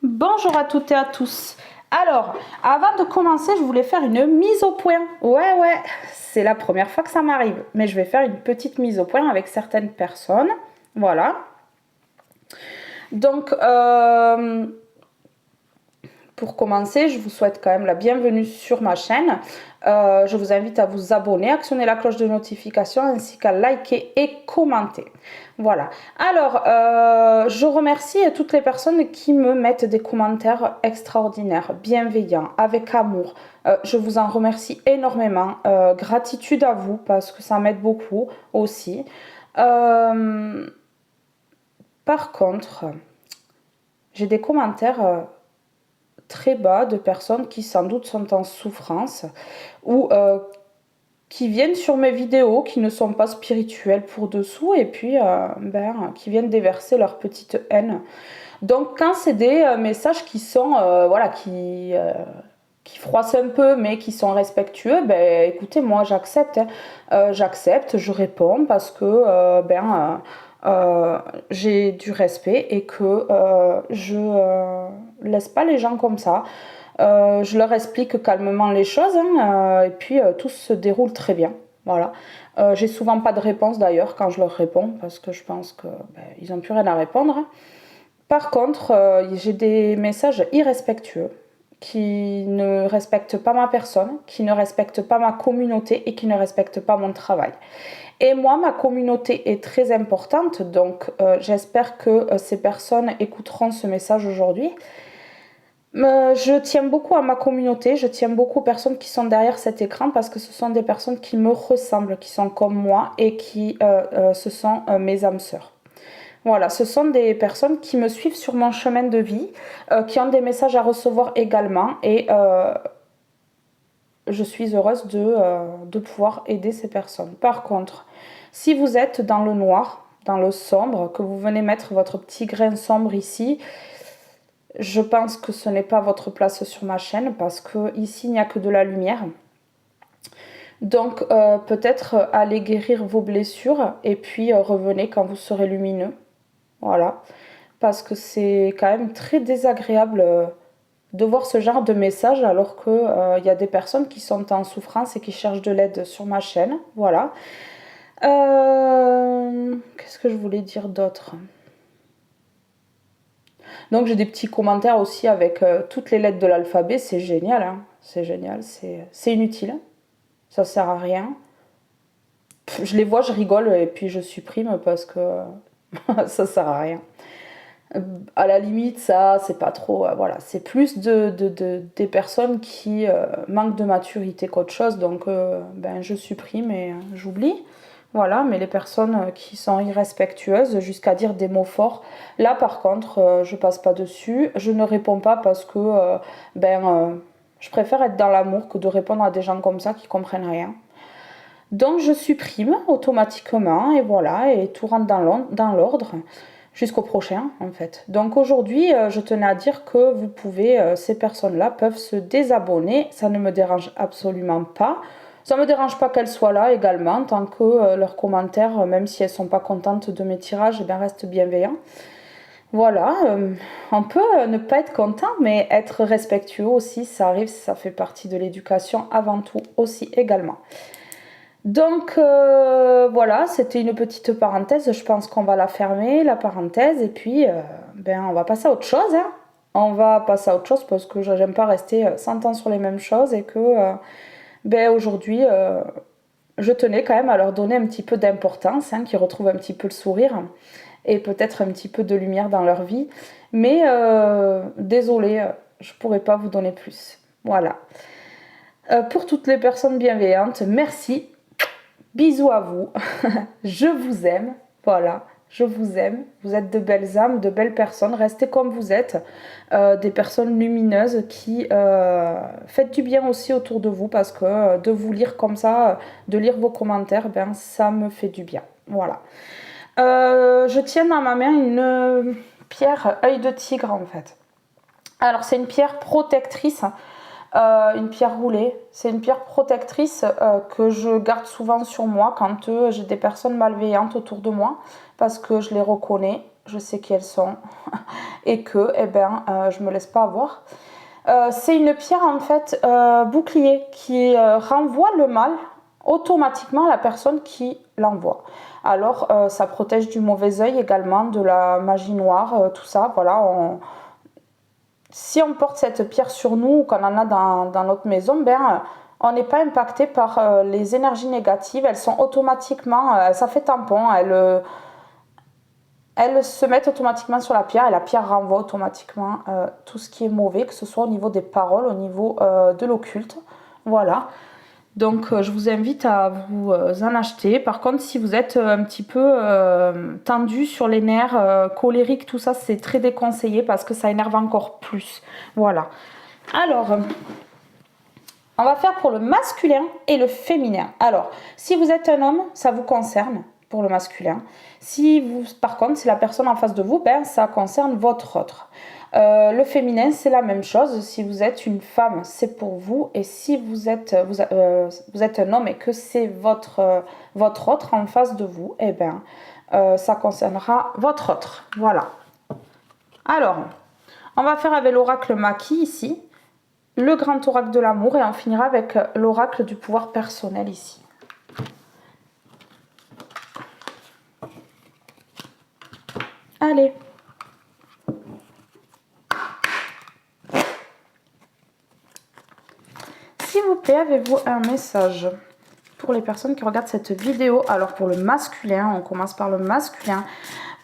Bonjour à toutes et à tous. Alors, avant de commencer, je voulais faire une mise au point. Ouais, c'est la première fois que ça m'arrive. Mais je vais faire une petite mise au point avec certaines personnes. Voilà. Donc, pour commencer, je vous souhaite quand même la bienvenue sur ma chaîne. Je vous invite à vous abonner, actionner la cloche de notification ainsi qu'à liker et commenter. Voilà. Alors, je remercie toutes les personnes qui me mettent des commentaires extraordinaires, bienveillants, avec amour. Je vous en remercie énormément. Gratitude à vous parce que ça m'aide beaucoup aussi. Par contre, j'ai des commentaires très bas de personnes qui sans doute sont en souffrance ou qui viennent sur mes vidéos, qui ne sont pas spirituelles pour dessous et puis qui viennent déverser leur petite haine. Donc quand c'est des messages qui sont voilà qui froissent un peu mais qui sont respectueux, ben écoutez, moi j'accepte, hein. J'accepte, je réponds parce que j'ai du respect et que je laisse pas les gens comme ça. Je leur explique calmement les choses, hein, et puis tout se déroule très bien. Voilà. J'ai souvent pas de réponse d'ailleurs quand je leur réponds parce que je pense que ils n'ont plus rien à répondre. Par contre, j'ai des messages irrespectueux qui ne respectent pas ma personne, qui ne respectent pas ma communauté et qui ne respectent pas mon travail. Et moi, ma communauté est très importante, donc j'espère que ces personnes écouteront ce message aujourd'hui. Je tiens beaucoup à ma communauté, je tiens beaucoup aux personnes qui sont derrière cet écran parce que ce sont des personnes qui me ressemblent, qui sont comme moi et qui ce sont mes âmes sœurs. Voilà, ce sont des personnes qui me suivent sur mon chemin de vie, qui ont des messages à recevoir également et je suis heureuse de pouvoir aider ces personnes. Par contre, si vous êtes dans le noir, dans le sombre, que vous venez mettre votre petit grain sombre ici, je pense que ce n'est pas votre place sur ma chaîne parce que ici il n'y a que de la lumière. Donc peut-être allez guérir vos blessures et puis revenez quand vous serez lumineux. Voilà. Parce que c'est quand même très désagréable de voir ce genre de message alors qu'il y a des personnes qui sont en souffrance et qui cherchent de l'aide sur ma chaîne. Voilà. Qu'est-ce que je voulais dire d'autre ? Donc j'ai des petits commentaires aussi avec toutes les lettres de l'alphabet, c'est génial, hein. C'est génial, c'est inutile, ça sert à rien. Je les vois, je rigole et puis je supprime parce que ça sert à rien. À la limite, ça, c'est pas trop. Voilà, c'est plus des personnes qui manquent de maturité qu'autre chose, donc je supprime et j'oublie. Voilà, mais les personnes qui sont irrespectueuses jusqu'à dire des mots forts, là par contre, je passe pas dessus. Je ne réponds pas parce que je préfère être dans l'amour que de répondre à des gens comme ça qui comprennent rien. Donc je supprime automatiquement et voilà, et tout rentre dans l'ordre jusqu'au prochain en fait. Donc aujourd'hui, je tenais à dire que vous pouvez, ces personnes-là peuvent se désabonner, ça ne me dérange absolument pas. Ça ne me dérange pas qu'elles soient là également, tant que leurs commentaires, même si elles ne sont pas contentes de mes tirages, eh bien, restent bienveillants. Voilà, on peut ne pas être content, mais être respectueux aussi, ça arrive, ça fait partie de l'éducation avant tout aussi également. Donc voilà, c'était une petite parenthèse, je pense qu'on va la fermer, la parenthèse, et puis on va passer à autre chose, hein. On va passer à autre chose parce que j'aime pas rester 100 ans sur les mêmes choses et que aujourd'hui, je tenais quand même à leur donner un petit peu d'importance, hein, qu'ils retrouvent un petit peu le sourire et peut-être un petit peu de lumière dans leur vie. Mais désolée, je pourrais pas vous donner plus. Voilà. Pour toutes les personnes bienveillantes, merci. Bisous à vous, je vous aime, voilà, je vous aime, vous êtes de belles âmes, de belles personnes, restez comme vous êtes, des personnes lumineuses qui faites du bien aussi autour de vous parce que de vous lire comme ça, de lire vos commentaires, ça me fait du bien, voilà. Je tiens dans ma main une pierre œil de tigre en fait. Alors c'est une pierre protectrice. Une pierre roulée, c'est une pierre protectrice que je garde souvent sur moi quand j'ai des personnes malveillantes autour de moi parce que je les reconnais je sais qui elles sont et que je me laisse pas avoir. C'est une pierre en fait bouclier qui renvoie le mal automatiquement à la personne qui l'envoie. Alors ça protège du mauvais œil également, de la magie noire, tout ça. Voilà, si on porte cette pierre sur nous ou qu'on en a dans notre maison, on n'est pas impacté par les énergies négatives. Elles sont automatiquement, ça fait tampon, elles se mettent automatiquement sur la pierre et la pierre renvoie automatiquement tout ce qui est mauvais, que ce soit au niveau des paroles, au niveau de l'occulte. Voilà. Donc je vous invite à vous en acheter. Par contre, si vous êtes un petit peu tendu sur les nerfs, colérique, tout ça, c'est très déconseillé parce que ça énerve encore plus. Voilà. Alors, on va faire pour le masculin et le féminin. Alors, si vous êtes un homme, ça vous concerne pour le masculin. Si vous, par contre, c'est la personne en face de vous, ça concerne votre autre. Le féminin, c'est la même chose. Si vous êtes une femme, c'est pour vous. Et si vous êtes un homme et que c'est votre autre en face de vous, ça concernera votre autre. Voilà. Alors, on va faire avec l'oracle Maki ici, le grand oracle de l'amour, et on finira avec l'oracle du pouvoir personnel ici. Allez. S'il vous plaît, avez-vous un message pour les personnes qui regardent cette vidéo? Alors pour le masculin, on commence par le masculin.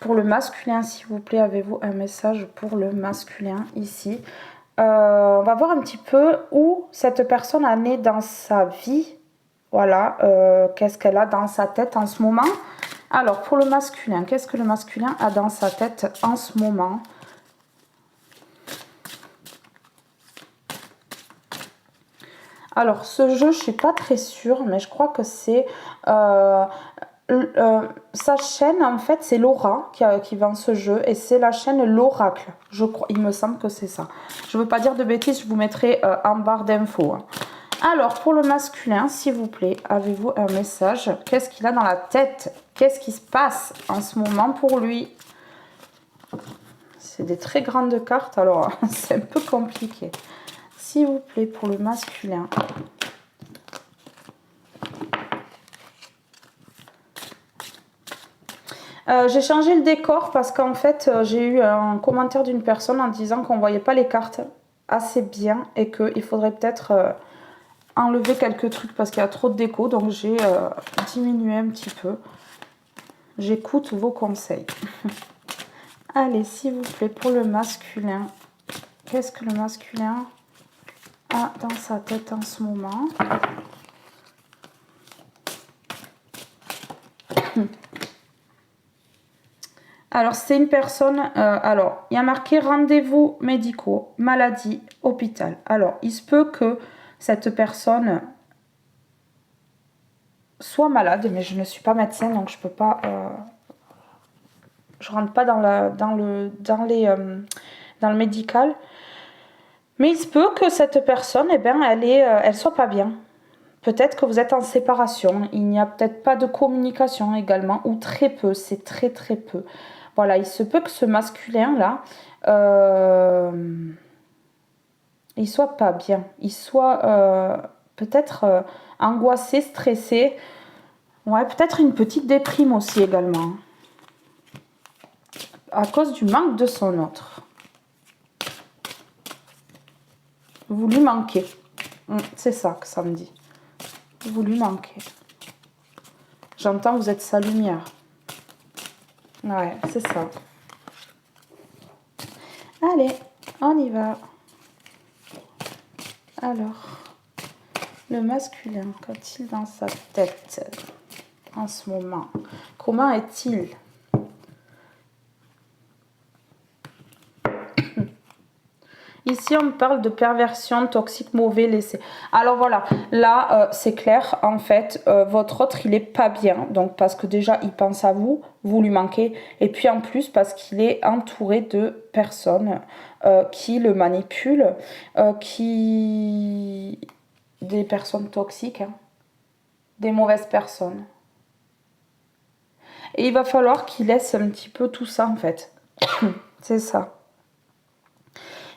Pour le masculin, s'il vous plaît, avez-vous un message pour le masculin ici? On va voir un petit peu où cette personne en est dans sa vie. Voilà, qu'est-ce qu'elle a dans sa tête en ce moment. Alors pour le masculin, qu'est-ce que le masculin a dans sa tête en ce moment? Alors, ce jeu, je ne suis pas très sûre, mais je crois que c'est... sa chaîne, en fait, c'est Laura qui vend ce jeu. Et c'est la chaîne L'Oracle. Je crois, il me semble que c'est ça. Je ne veux pas dire de bêtises, je vous mettrai en barre d'infos. Hein. Alors, pour le masculin, s'il vous plaît, avez-vous un message? Qu'est-ce qu'il a dans la tête? Qu'est-ce qui se passe en ce moment pour lui? C'est des très grandes cartes, alors c'est un peu compliqué. S'il vous plaît, pour le masculin. J'ai changé le décor parce qu'en fait, j'ai eu un commentaire d'une personne en disant qu'on ne voyait pas les cartes assez bien et qu'il faudrait peut-être enlever quelques trucs parce qu'il y a trop de déco. Donc, j'ai diminué un petit peu. J'écoute vos conseils. Allez, s'il vous plaît, pour le masculin. Qu'est-ce que le masculin a dans sa tête en ce moment? Alors, c'est une personne... alors, il y a marqué rendez-vous médicaux, maladie, hôpital. Alors, il se peut que cette personne soit malade, mais je ne suis pas médecin, donc je peux pas... je rentre pas dans le médical. Mais il se peut que cette personne, elle soit pas bien. Peut-être que vous êtes en séparation. Il n'y a peut-être pas de communication également, ou très peu, c'est très très peu. Voilà, il se peut que ce masculin-là, il soit pas bien. Il soit peut-être angoissé, stressé. Ouais, peut-être une petite déprime aussi également. À cause du manque de son autre. Vous lui manquez. C'est ça que ça me dit. Vous lui manquez. J'entends, vous êtes sa lumière. Ouais, c'est ça. Allez, on y va. Alors, le masculin, qu'a-t-il dans sa tête en ce moment? Comment est-il? Ici, on parle de perversion, toxique, mauvais, laissé. Alors voilà, là, c'est clair. En fait, votre autre, il est pas bien. Donc, parce que déjà, il pense à vous, vous lui manquez. Et puis, en plus, parce qu'il est entouré de personnes qui le manipulent, des personnes toxiques, hein, des mauvaises personnes. Et il va falloir qu'il laisse un petit peu tout ça, en fait. C'est ça.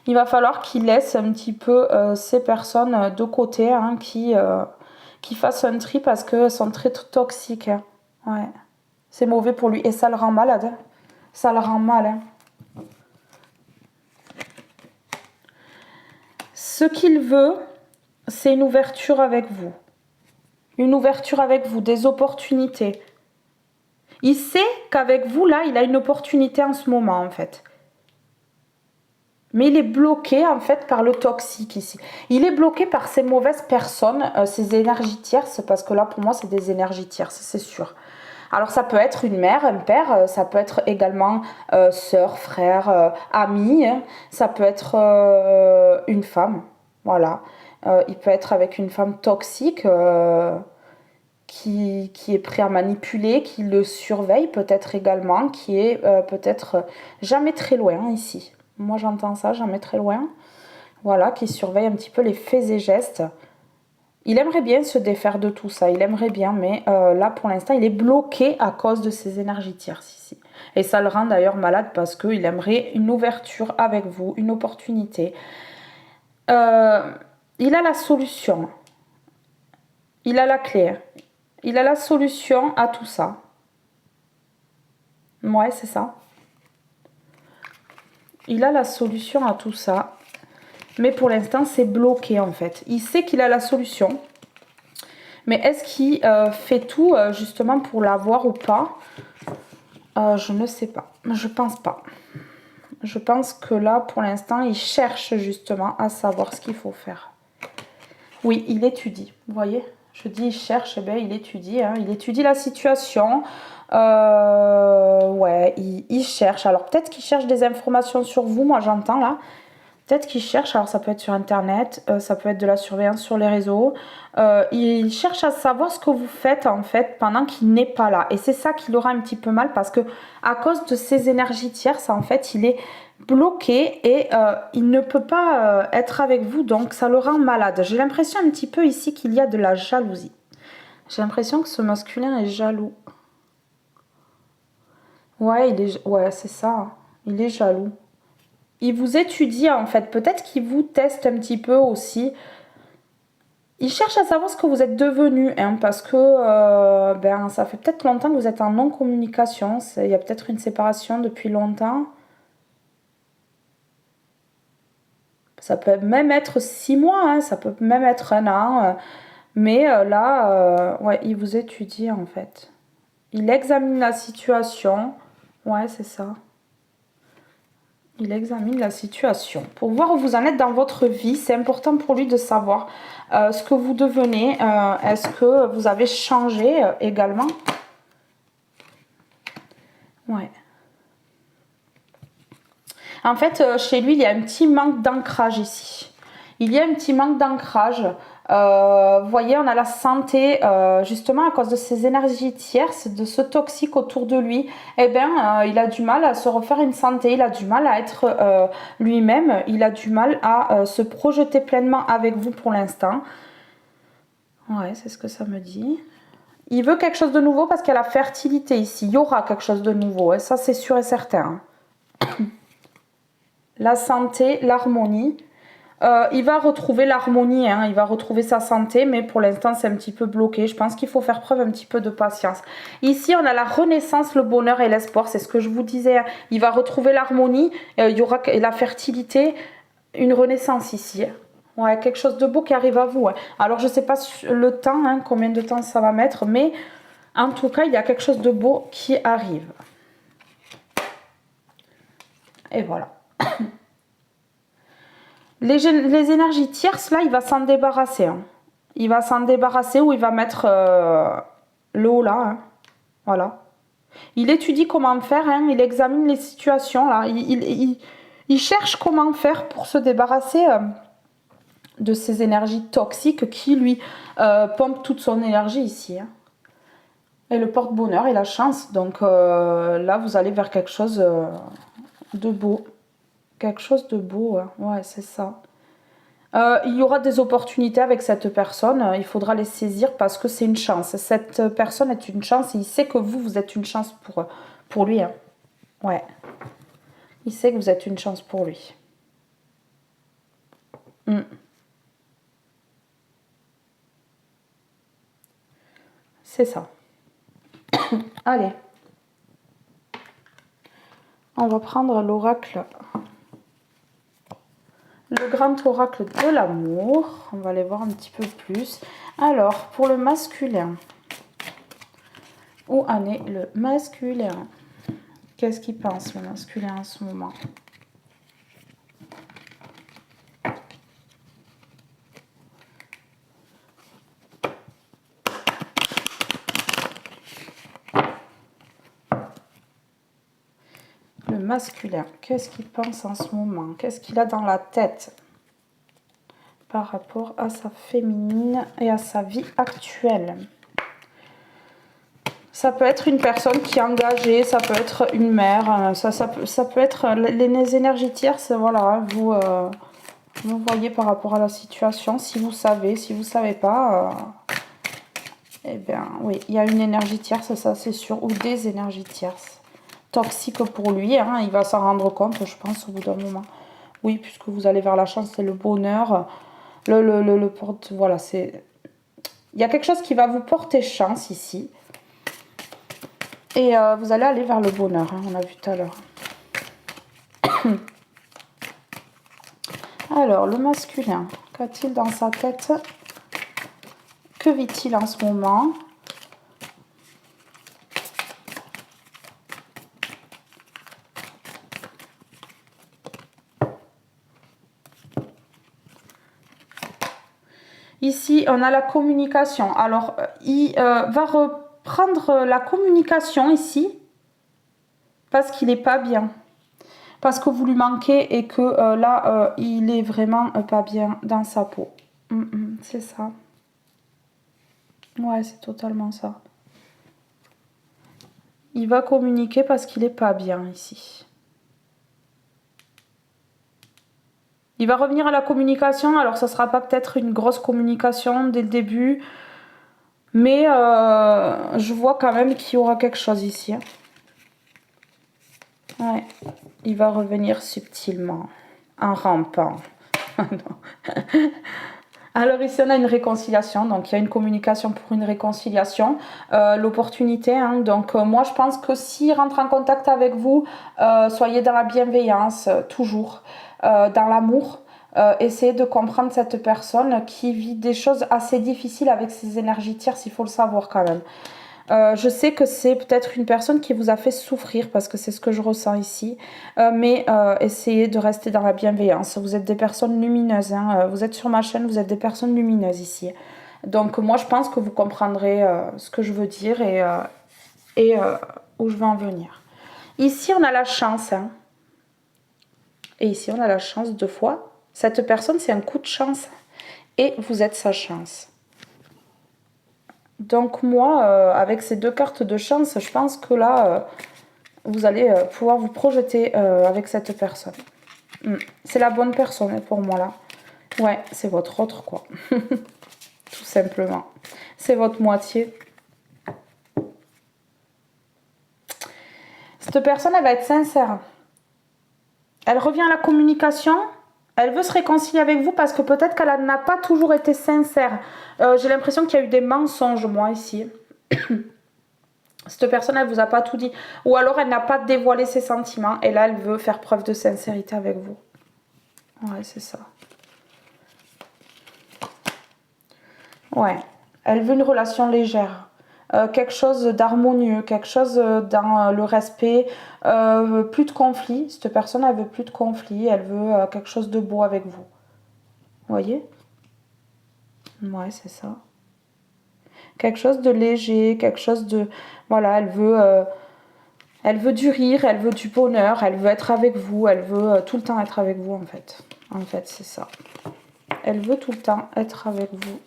Il va falloir qu'il laisse un petit peu ces personnes de côté, hein, qui fassent un tri parce qu'elles sont très toxiques. Hein. Ouais. C'est mauvais pour lui et ça le rend malade. Hein. Ça le rend mal. Hein. Ce qu'il veut, c'est une ouverture avec vous. Une ouverture avec vous, des opportunités. Il sait qu'avec vous, là, il a une opportunité en ce moment, en fait. Mais il est bloqué, en fait, par le toxique ici. Il est bloqué par ces mauvaises personnes, ces énergies tierces, parce que là, pour moi, c'est des énergies tierces, c'est sûr. Alors, ça peut être une mère, un père, ça peut être également sœur, frère, ami, hein, ça peut être une femme, voilà. Il peut être avec une femme toxique qui est prêt à manipuler, qui le surveille peut-être également, qui est peut-être jamais très loin ici. Moi j'entends ça, jamais très loin. Voilà, qui surveille un petit peu les faits et gestes. Il aimerait bien se défaire de tout ça, il aimerait bien, mais là pour l'instant il est bloqué à cause de ces énergies tierces ici. Et ça le rend d'ailleurs malade parce qu'il aimerait une ouverture avec vous, une opportunité. Il a la solution, il a la clé. Il a la solution à tout ça. Ouais, c'est ça. Il a la solution à tout ça. Mais pour l'instant, c'est bloqué en fait. Il sait qu'il a la solution. Mais est-ce qu'il fait tout justement pour l'avoir ou pas? Je ne sais pas. Je pense pas. Je pense que là, pour l'instant, il cherche justement à savoir ce qu'il faut faire. Oui, il étudie. Vous voyez? Je dis il cherche, eh bien, il étudie. Hein. Il étudie la situation. Ouais, il cherche. Alors peut-être qu'il cherche des informations sur vous, moi j'entends là. Peut-être qu'il cherche, alors ça peut être sur internet, ça peut être de la surveillance sur les réseaux. Il cherche à savoir ce que vous faites en fait pendant qu'il n'est pas là. Et c'est ça qui l'aura un petit peu mal parce que à cause de ces énergies tierces, en fait, il est bloqué et il ne peut pas être avec vous, donc ça le rend malade. J'ai l'impression un petit peu ici qu'il y a de la jalousie. J'ai l'impression que ce masculin est jaloux. Ouais, ouais, c'est ça. Il est jaloux. Il vous étudie en fait. Peut-être qu'il vous teste un petit peu aussi. Il cherche à savoir ce que vous êtes devenu, hein, parce que ben, ça fait peut-être longtemps que vous êtes en non-communication. Il y a peut-être une séparation depuis longtemps. Ça peut même être 6 mois, hein, ça peut même être un an. Mais là, ouais, il vous étudie en fait. Il examine la situation. Ouais, c'est ça. Il examine la situation pour voir où vous en êtes dans votre vie. C'est important pour lui de savoir ce que vous devenez. Est-ce que vous avez changé également? Ouais. En fait, chez lui, il y a un petit manque d'ancrage ici. Il y a un petit manque d'ancrage. Vous voyez, on a la santé, justement à cause de ces énergies tierces, de ce toxique autour de lui. Eh bien, il a du mal à se refaire une santé, il a du mal à être lui-même, il a du mal à se projeter pleinement avec vous pour l'instant. Ouais, c'est ce que ça me dit. Il veut quelque chose de nouveau parce qu'il y a la fertilité ici. Il y aura quelque chose de nouveau, et ça c'est sûr et certain. La santé, l'harmonie. Il va retrouver l'harmonie, hein, il va retrouver sa santé, mais pour l'instant c'est un petit peu bloqué. Je pense qu'il faut faire preuve un petit peu de patience. Ici on a la renaissance, le bonheur et l'espoir, c'est ce que je vous disais. Hein. Il va retrouver l'harmonie, il y aura la fertilité, une renaissance ici. Ouais, quelque chose de beau qui arrive à vous. Ouais. Alors je sais pas le temps, hein, combien de temps ça va mettre, mais en tout cas il y a quelque chose de beau qui arrive. Et voilà. Les énergies tierces, là, il va s'en débarrasser. Hein. Il va s'en débarrasser ou il va mettre le haut là. Hein. Voilà. Il étudie comment faire, hein. Il examine les situations là. Il cherche comment faire pour se débarrasser de ces énergies toxiques qui lui pompent toute son énergie ici. Hein. Et le porte-bonheur et la chance. Donc là, vous allez vers quelque chose de beau. Quelque chose de beau, hein. Ouais, c'est ça. Il y aura des opportunités avec cette personne, il faudra les saisir parce que c'est une chance. Cette personne est une chance et il sait que vous êtes une chance pour lui. Hein. Ouais. Il sait que vous êtes une chance pour lui. C'est ça. Allez. On va prendre l'oracle. Le grand oracle de l'amour. On va aller voir un petit peu plus. Alors, pour le masculin. Où en est le masculin? Qu'est-ce qu'il pense, le masculin, en ce moment? Le masculin, qu'est-ce qu'il pense en ce moment? Qu'est-ce qu'il a dans la tête par rapport à sa féminine et à sa vie actuelle? Ça peut être une personne qui est engagée, ça peut être une mère, ça peut être les énergies tierces, voilà, vous voyez par rapport à la situation, si vous savez, si vous ne savez pas, eh bien oui, il y a une énergie tierce, ça c'est sûr, ou des énergies tierces. Toxique pour lui, hein, il va s'en rendre compte, je pense, au bout d'un moment. Oui, puisque vous allez vers la chance, c'est le bonheur, le porte, voilà, c'est... Il y a quelque chose qui va vous porter chance ici. Et vous allez aller vers le bonheur, hein, on a vu tout à l'heure. Alors, le masculin, qu'a-t-il dans sa tête? Que vit-il en ce moment? Ici, on a la communication. Alors, il va reprendre la communication ici parce qu'il n'est pas bien. Parce que vous lui manquez et que là, il est vraiment pas bien dans sa peau. C'est ça. Ouais, c'est totalement ça. Il va communiquer parce qu'il n'est pas bien ici. Il va revenir à la communication. Alors, ça ne sera pas peut-être une grosse communication dès le début. Mais je vois quand même qu'il y aura quelque chose ici. Hein. Ouais. Il va revenir subtilement, en rampant. Alors ici, on a une réconciliation. Donc, il y a une communication pour une réconciliation. L'opportunité. Hein, donc, moi, je pense que s'il rentre en contact avec vous, soyez dans la bienveillance, toujours. Dans l'amour. Essayez de comprendre cette personne qui vit des choses assez difficiles avec ses énergies tierces, il faut le savoir quand même. Je sais que c'est peut-être une personne qui vous a fait souffrir parce que c'est ce que je ressens ici, mais essayez de rester dans la bienveillance. Vous êtes des personnes lumineuses, hein. Vous êtes sur ma chaîne, vous êtes des personnes lumineuses ici. Donc moi je pense que vous comprendrez ce que je veux dire et où je veux en venir. Ici on a la chance, hein. Et ici on a la chance 2 fois. Cette personne, c'est un coup de chance. Et vous êtes sa chance. Donc moi, avec ces 2 cartes de chance, je pense que là, vous allez pouvoir vous projeter avec cette personne. C'est la bonne personne pour moi là. Ouais, c'est votre autre quoi. Tout simplement. C'est votre moitié. Cette personne, elle va être sincère. Elle revient à la communication. Elle veut se réconcilier avec vous parce que peut-être qu'elle n'a pas toujours été sincère. J'ai l'impression qu'il y a eu des mensonges, moi, ici. Cette personne, elle ne vous a pas tout dit. Ou alors, elle n'a pas dévoilé ses sentiments. Et là, elle veut faire preuve de sincérité avec vous. Ouais, c'est ça. Ouais. Elle veut une relation légère. Quelque chose d'harmonieux, quelque chose dans le respect, plus de conflit. Cette personne, elle veut plus de conflit, elle veut quelque chose de beau avec vous. Vous voyez? Ouais, c'est ça. Quelque chose de léger, quelque chose de... Voilà, elle veut du rire, elle veut du bonheur, elle veut être avec vous, elle veut tout le temps être avec vous en fait. En fait, c'est ça. Elle veut tout le temps être avec vous.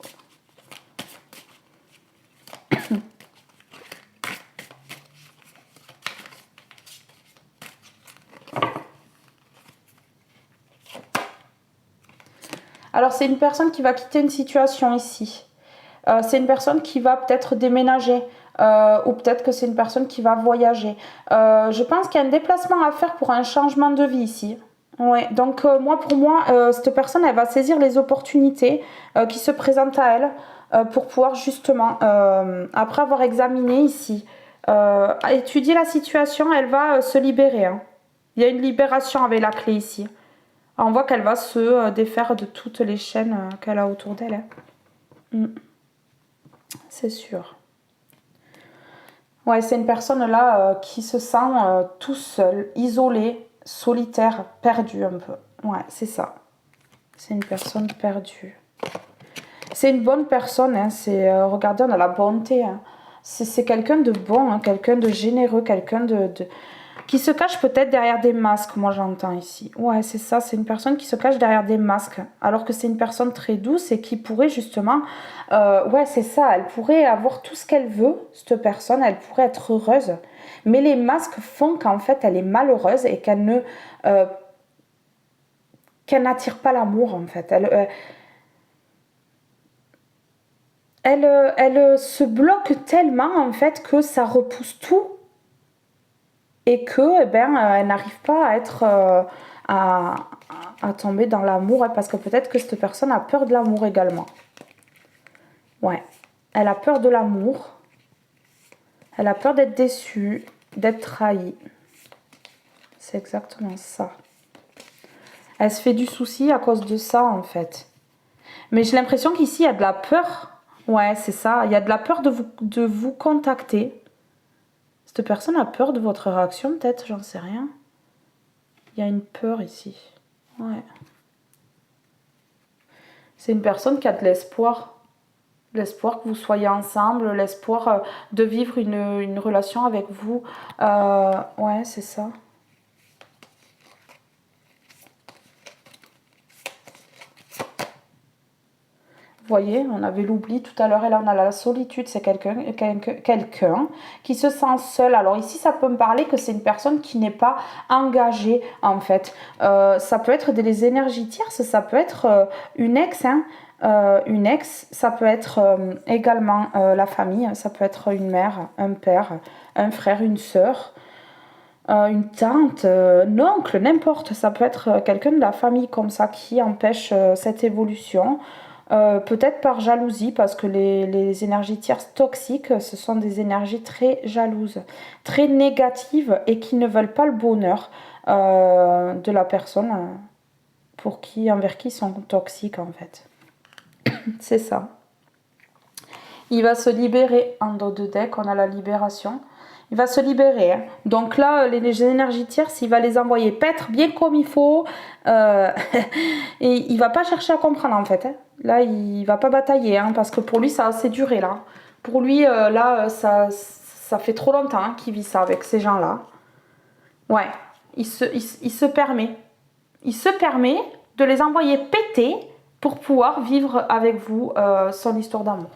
Alors, c'est une personne qui va quitter une situation ici. C'est une personne qui va peut-être déménager. Ou peut-être que c'est une personne qui va voyager. Je pense qu'il y a un déplacement à faire pour un changement de vie ici. Ouais, donc pour moi, cette personne, elle va saisir les opportunités qui se présentent à elle pour pouvoir justement, après avoir examiné ici, étudier la situation, elle va se libérer. Hein. Il y a une libération avec la clé ici. Alors, on voit qu'elle va se défaire de toutes les chaînes qu'elle a autour d'elle. Hein. C'est sûr. Ouais, c'est une personne là qui se sent tout seul, isolé, solitaire, perdu un peu. Ouais, c'est ça. C'est une personne perdue. C'est une bonne personne, hein. Regardez, on a la bonté. Hein. C'est quelqu'un de bon, hein, quelqu'un de généreux, quelqu'un qui se cache peut-être derrière des masques, moi j'entends ici. Ouais, c'est ça, c'est une personne qui se cache derrière des masques, alors que c'est une personne très douce et qui pourrait justement... ouais, c'est ça, elle pourrait avoir tout ce qu'elle veut, cette personne, elle pourrait être heureuse. Mais les masques font qu'en fait, elle est malheureuse et qu'elle n'attire pas l'amour, en fait. Elle se bloque tellement, en fait, que ça repousse tout. Et que, eh ben, elle n'arrive pas à être... à tomber dans l'amour, parce que peut-être que cette personne a peur de l'amour également. Ouais. Elle a peur de l'amour. Elle a peur d'être déçue, d'être trahie. C'est exactement ça. Elle se fait du souci à cause de ça, en fait. Mais j'ai l'impression qu'ici, il y a de la peur. Ouais, c'est ça. Il y a de la peur de vous contacter. Cette personne a peur de votre réaction, peut-être, j'en sais rien. Il y a une peur ici. Ouais. C'est une personne qui a de l'espoir. L'espoir que vous soyez ensemble, l'espoir de vivre une relation avec vous. Ouais, c'est ça. Vous voyez, on avait l'oubli tout à l'heure et là on a la solitude, c'est quelqu'un qui se sent seul. Alors ici ça peut me parler que c'est une personne qui n'est pas engagée en fait. Ça peut être des énergies tierces, ça peut être une ex, hein, une ex, ça peut être également la famille, ça peut être une mère, un père, un frère, une sœur. Une tante, un oncle, n'importe, ça peut être quelqu'un de la famille comme ça qui empêche cette évolution. Peut-être par jalousie, parce que les énergies tierces toxiques, ce sont des énergies très jalouses, très négatives et qui ne veulent pas le bonheur de la personne envers qui ils sont toxiques en fait. C'est ça. Il va se libérer en dos de deck, on a la libération. Il va se libérer. Hein. Donc là, les énergies tierces, il va les envoyer paître bien comme il faut. Et il va pas chercher à comprendre en fait. Hein. Là, il va pas batailler hein, parce que pour lui, ça a assez duré là. Pour lui, là, ça fait trop longtemps hein, qu'il vit ça avec ces gens-là. Ouais, il se permet. Il se permet de les envoyer péter pour pouvoir vivre avec vous son histoire d'amour.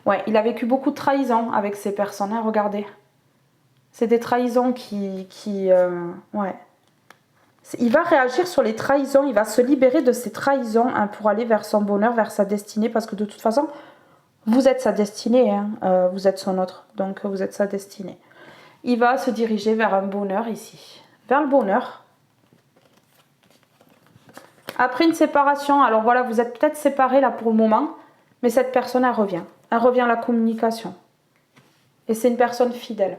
Ouais, il a vécu beaucoup de trahisons avec ces personnes, hein, regardez. C'est des trahisons ouais. Il va réagir sur les trahisons, il va se libérer de ces trahisons hein, pour aller vers son bonheur, vers sa destinée, parce que de toute façon, vous êtes sa destinée, hein, vous êtes son autre, donc vous êtes sa destinée. Il va se diriger vers un bonheur ici, vers le bonheur. Après une séparation, alors voilà, vous êtes peut-être séparés là pour le moment, mais cette personne, elle revient. Elle revient à la communication. Et c'est une personne fidèle.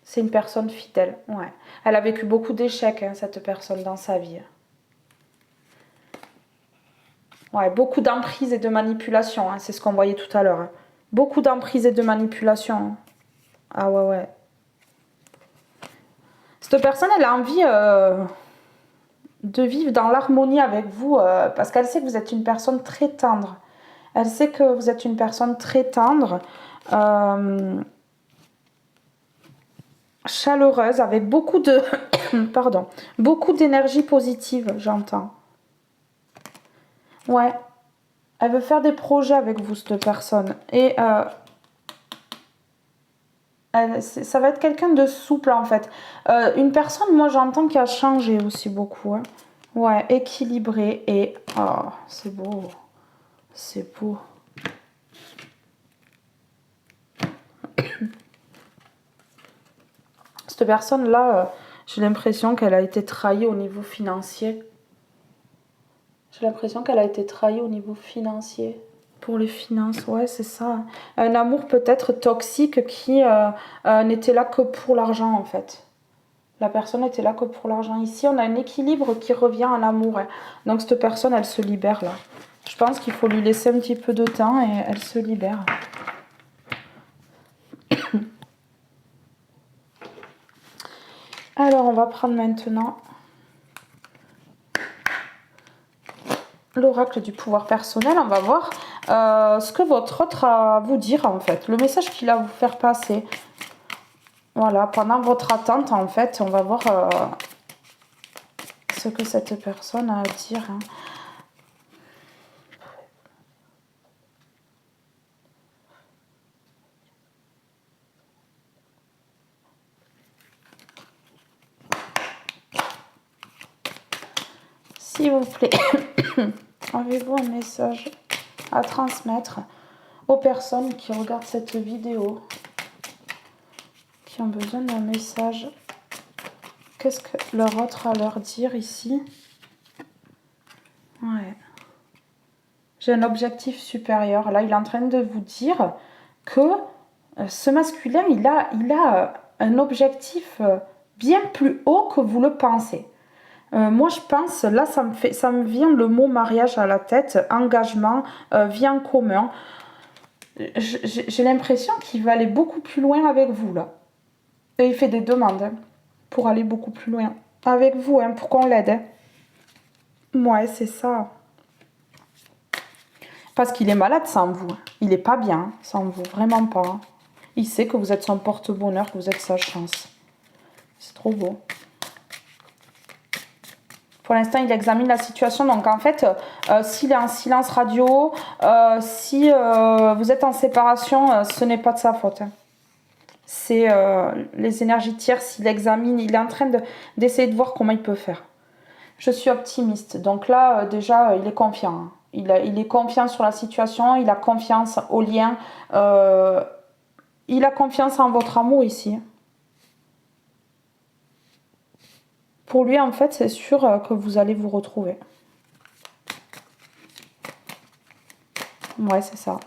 C'est une personne fidèle, ouais. Elle a vécu beaucoup d'échecs, hein, cette personne, dans sa vie. Ouais, beaucoup d'emprise et de manipulation, hein, c'est ce qu'on voyait tout à l'heure. Hein. Beaucoup d'emprise et de manipulation. Hein. Ah ouais, ouais. Cette personne, elle a envie de vivre dans l'harmonie avec vous parce qu'elle sait que vous êtes une personne très tendre. Elle sait que vous êtes une personne très tendre, chaleureuse, avec beaucoup de... Pardon. Beaucoup d'énergie positive, j'entends. Ouais. Elle veut faire des projets avec vous, cette personne. Et ça va être quelqu'un de souple, en fait. Une personne, moi, j'entends qui a changé aussi beaucoup. Hein. Ouais, équilibré et... Oh, c'est beau. C'est beau. Cette personne-là, j'ai l'impression qu'elle a été trahie au niveau financier. J'ai l'impression qu'elle a été trahie au niveau financier. Pour les finances, ouais, c'est ça. Un amour peut-être toxique qui n'était là que pour l'argent, en fait. La personne était là que pour l'argent. Ici, on a un équilibre qui revient en amour. Hein. Donc, cette personne, elle se libère, là. Je pense qu'il faut lui laisser un petit peu de temps et elle se libère. Alors, on va prendre maintenant l'oracle du pouvoir personnel. On va voir ce que votre autre a à vous dire, en fait. Le message qu'il a à vous faire passer. Voilà, pendant votre attente, en fait, on va voir ce que cette personne a à dire. Hein. S'il vous plaît, avez-vous un message à transmettre aux personnes qui regardent cette vidéo, qui ont besoin d'un message? Qu'est-ce que leur autre a à leur dire ici? Ouais. J'ai un objectif supérieur. Là, il est en train de vous dire que ce masculin, il a un objectif bien plus haut que vous le pensez. Moi, je pense, là, ça me vient le mot mariage à la tête, engagement, vie en commun. J'ai l'impression qu'il va aller beaucoup plus loin avec vous, là. Et il fait des demandes hein, pour aller beaucoup plus loin avec vous, hein, pour qu'on l'aide. Hein. Ouais, c'est ça. Parce qu'il est malade sans vous. Il n'est pas bien sans vous, vraiment pas. Il sait que vous êtes son porte-bonheur, que vous êtes sa chance. C'est trop beau. Pour l'instant, il examine la situation. Donc, en fait, s'il est en silence radio, si vous êtes en séparation, ce n'est pas de sa faute. Hein. C'est les énergies tierces, il examine, il est en train d'essayer de voir comment il peut faire. Je suis optimiste. Donc là, déjà, il est confiant. Hein. Il est confiant sur la situation, il a confiance au lien. Il a confiance en votre amour ici. Pour lui, en fait, c'est sûr que vous allez vous retrouver. Ouais, c'est ça.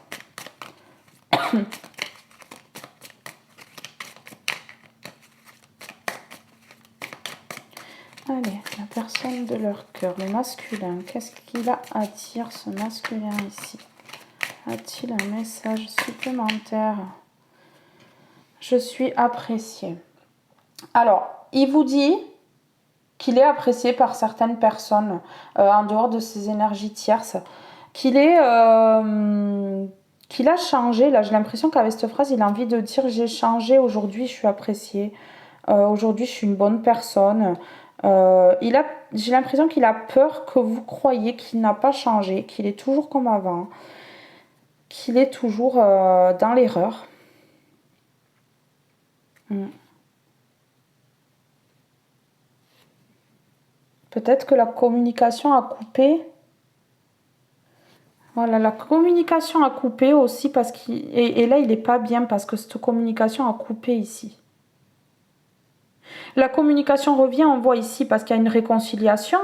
Allez, la personne de leur cœur, le masculin, qu'est-ce qu'il a à dire, ce masculin ici? A-t-il un message supplémentaire? Je suis apprécié. Alors, il vous dit qu'il est apprécié par certaines personnes en dehors de ses énergies tierces, qu'il a changé. Là, j'ai l'impression qu'avec cette phrase, il a envie de dire j'ai changé, aujourd'hui je suis apprécié, aujourd'hui je suis une bonne personne. J'ai l'impression qu'il a peur que vous croyiez qu'il n'a pas changé, qu'il est toujours comme avant, qu'il est toujours dans l'erreur. Peut-être que la communication a coupé. Voilà, la communication a coupé aussi parce et là, il n'est pas bien parce que cette communication a coupé ici. La communication revient, on voit ici, parce qu'il y a une réconciliation.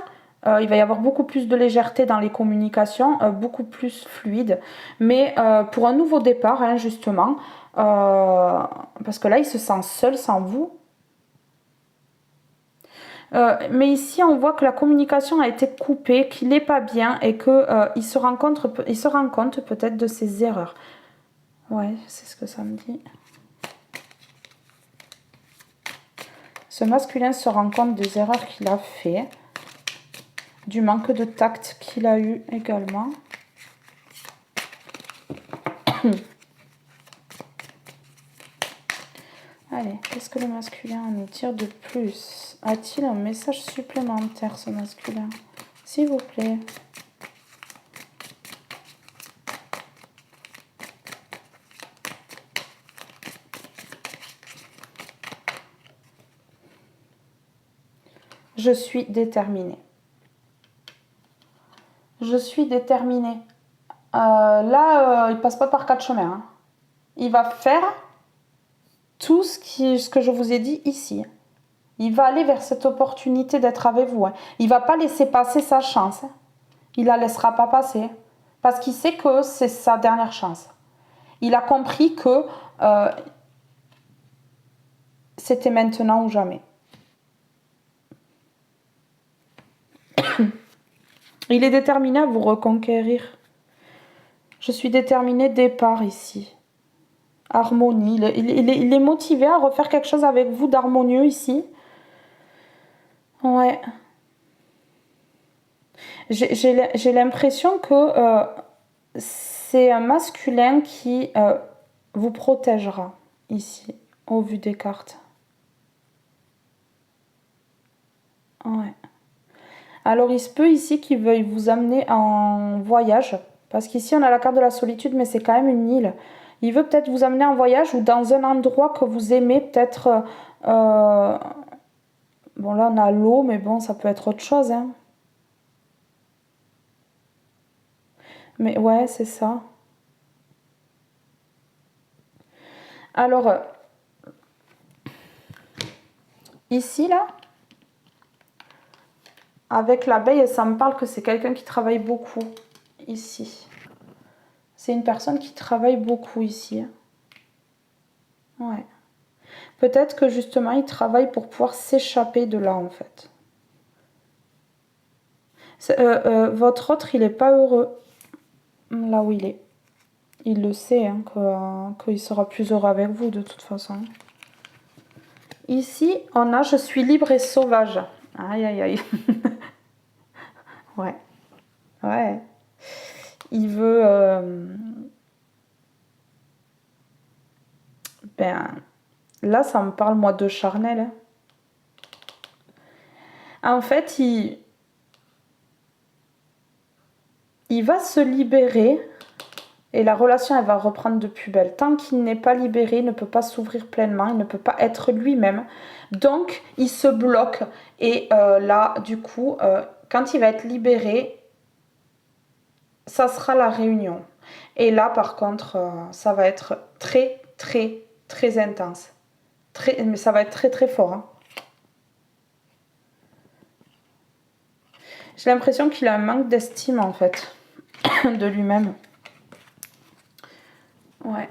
Il va y avoir beaucoup plus de légèreté dans les communications, beaucoup plus fluide. Mais pour un nouveau départ, hein, justement, parce que là, il se sent seul sans vous. Mais ici, on voit que la communication a été coupée, qu'il n'est pas bien et qu'il se rend compte peut-être de ses erreurs. Ouais, c'est ce que ça me dit. Ce masculin se rend compte des erreurs qu'il a fait, du manque de tact qu'il a eu également. Allez, qu'est-ce que le masculin a à nous dire de plus? A-t-il un message supplémentaire, ce masculin? S'il vous plaît. Je suis déterminée. Je suis déterminée. Là, il passe pas par quatre chemins. Hein. Il va faire tout ce que je vous ai dit ici. Il va aller vers cette opportunité d'être avec vous. Hein. Il ne va pas laisser passer sa chance. Hein. Il ne la laissera pas passer. Parce qu'il sait que c'est sa dernière chance. Il a compris que c'était maintenant ou jamais. Il est déterminé à vous reconquérir. Je suis déterminée départ ici. Harmonie. Il est motivé à refaire quelque chose avec vous d'harmonieux ici. Ouais. J'ai l'impression que c'est un masculin qui vous protégera ici, au vu des cartes. Ouais. Alors il se peut ici qu'il veuille vous amener en voyage. Parce qu'ici on a la carte de la solitude, mais c'est quand même une île. Il veut peut-être vous amener en voyage ou dans un endroit que vous aimez, peut-être... bon là on a l'eau, mais bon ça peut être autre chose. Hein. Mais ouais, c'est ça. Alors, ici là, avec l'abeille, ça me parle que c'est quelqu'un qui travaille beaucoup ici. C'est une personne qui travaille beaucoup ici. Ouais. Peut-être que justement, il travaille pour pouvoir s'échapper de là, en fait. Votre autre, il n'est pas heureux là où il est. Il le sait, hein, qu'il sera plus heureux avec vous, de toute façon. Ici, on a « Je suis libre et sauvage ». Aïe, aïe, aïe. Ouais. Ouais. Il veut... ben... Là, ça me parle, moi, de charnel. Hein. En fait, il va se libérer et la relation, elle va reprendre de plus belle. Tant qu'il n'est pas libéré, il ne peut pas s'ouvrir pleinement, il ne peut pas être lui-même. Donc, il se bloque. Et là, du coup, quand il va être libéré, ça sera la réunion. Et là, par contre, ça va être très, très, très intense. Mais ça va être très, très fort. Hein. J'ai l'impression qu'il a un manque d'estime, en fait, de lui-même. Ouais.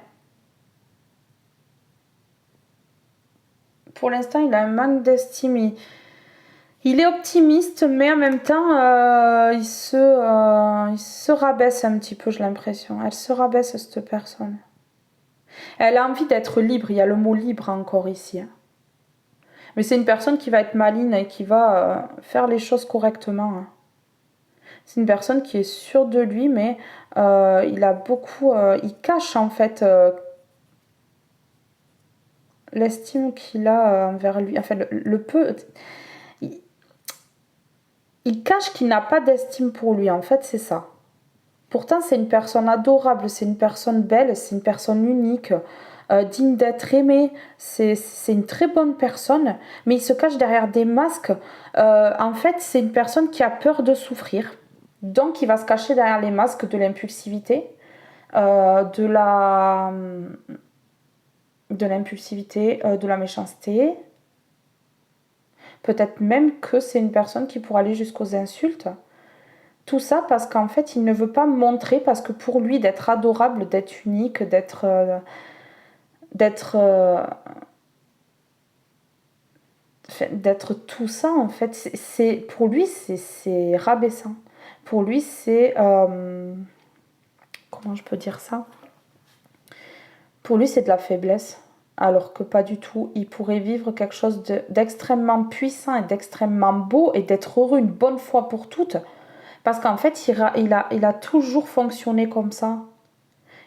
Pour l'instant, il a un manque d'estime. Il est optimiste, mais en même temps, il se rabaisse un petit peu, j'ai l'impression. Elle se rabaisse, cette personne. Elle a envie d'être libre. Il y a le mot libre encore ici. Hein. Mais c'est une personne qui va être maligne et qui va faire les choses correctement. Hein. C'est une personne qui est sûre de lui, mais il a beaucoup... il cache en fait l'estime qu'il a envers lui. Enfin, le peu... Il cache qu'il n'a pas d'estime pour lui, en fait, c'est ça. Pourtant, c'est une personne adorable, c'est une personne belle, c'est une personne unique, digne d'être aimée. C'est une très bonne personne, mais il se cache derrière des masques. En fait, c'est une personne qui a peur de souffrir. Donc, il va se cacher derrière les masques de l'impulsivité, de l'impulsivité, de la méchanceté. Peut-être même que c'est une personne qui pourrait aller jusqu'aux insultes. Tout ça parce qu'en fait, il ne veut pas montrer, parce que pour lui, d'être adorable, d'être unique, d'être tout ça, en fait, pour lui, c'est rabaissant. Pour lui, c'est... comment je peux dire ça? Pour lui, c'est de la faiblesse. Alors que pas du tout. Il pourrait vivre quelque chose d'extrêmement puissant et d'extrêmement beau et d'être heureux une bonne fois pour toutes. Parce qu'en fait, il a toujours fonctionné comme ça.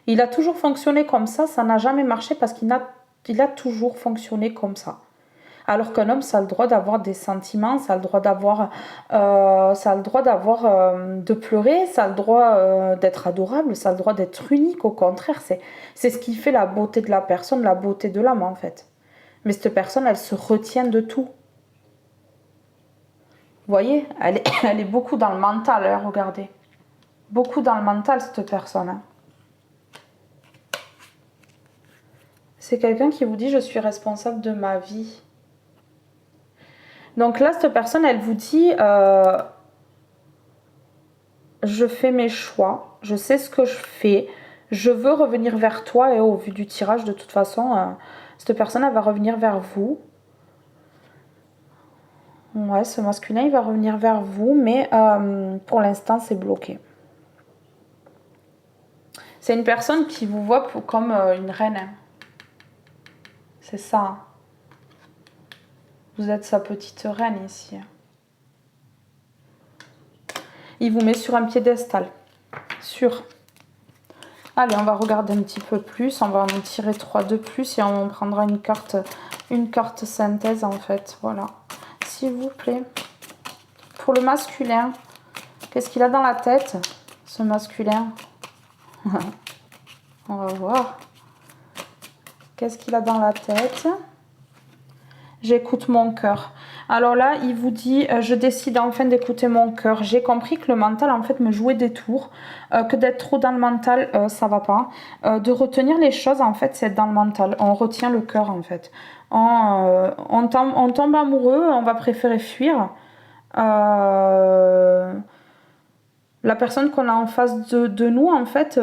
Il a toujours fonctionné comme ça n'a jamais marché parce qu'il a toujours fonctionné comme ça. Alors qu'un homme, ça a le droit d'avoir des sentiments, ça a le droit de pleurer, ça a le droit d'être adorable, ça a le droit d'être unique. Au contraire, c'est ce qui fait la beauté de la personne, la beauté de l'homme en fait. Mais cette personne, elle se retient de tout. Vous voyez, elle est beaucoup dans le mental, hein, regardez. Beaucoup dans le mental, cette personne. Hein. C'est quelqu'un qui vous dit je suis responsable de ma vie. Donc là, cette personne, elle vous dit je fais mes choix, je sais ce que je fais, je veux revenir vers toi. Et au vu du tirage, de toute façon, cette personne, elle va revenir vers vous. Ouais, ce masculin, il va revenir vers vous, mais pour l'instant, c'est bloqué. C'est une personne qui vous voit comme une reine. Hein. C'est ça. Vous êtes sa petite reine ici. Il vous met sur un piédestal. Sûr. Allez, on va regarder un petit peu plus. On va en tirer 3 de plus et on prendra une carte synthèse en fait. Voilà. S'il vous plaît. Pour le masculin, qu'est-ce qu'il a dans la tête, ce masculin? On va voir. Qu'est-ce qu'il a dans la tête? J'écoute mon cœur. Alors là, il vous dit, je décide enfin d'écouter mon cœur. J'ai compris que le mental, en fait, me jouait des tours. Que d'être trop dans le mental, ça va pas. De retenir les choses, en fait, c'est être dans le mental. On retient le cœur, en fait. On tombe amoureux, on va préférer fuir. La personne qu'on a en face de nous, en fait,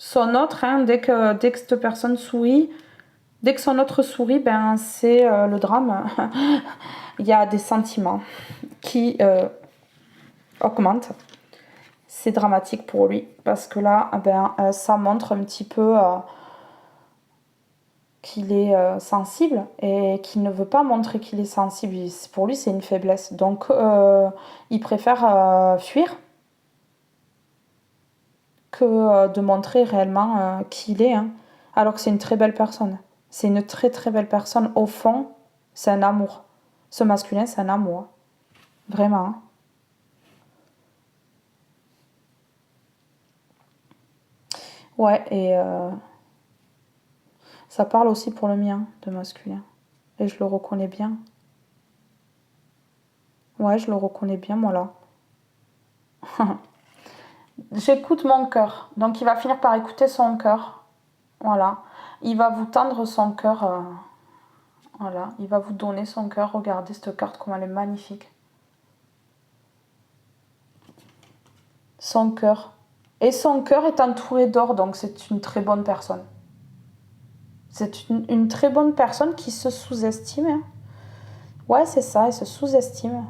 son autre, hein, dès que cette personne sourit, dès que son autre sourit, ben, c'est le drame. Il y a des sentiments qui augmentent. C'est dramatique pour lui parce que là, ben, ça montre un petit peu qu'il est sensible et qu'il ne veut pas montrer qu'il est sensible. Pour lui, c'est une faiblesse. Donc, il préfère fuir que de montrer réellement qui il est. Hein. Alors que c'est une très belle personne. C'est une très très belle personne. Au fond, c'est un amour. Ce masculin, c'est un amour. Vraiment. Hein. Ouais, et ça parle aussi pour le mien de masculin. Et je le reconnais bien. Ouais, je le reconnais bien, moi là. J'écoute mon cœur. Donc il va finir par écouter son cœur. Voilà. Il va vous tendre son cœur. Voilà. Il va vous donner son cœur. Regardez cette carte, comme elle est magnifique. Son cœur. Et son cœur est entouré d'or, donc c'est une très bonne personne. C'est une très bonne personne qui se sous-estime. Hein. Ouais, c'est ça, elle se sous-estime.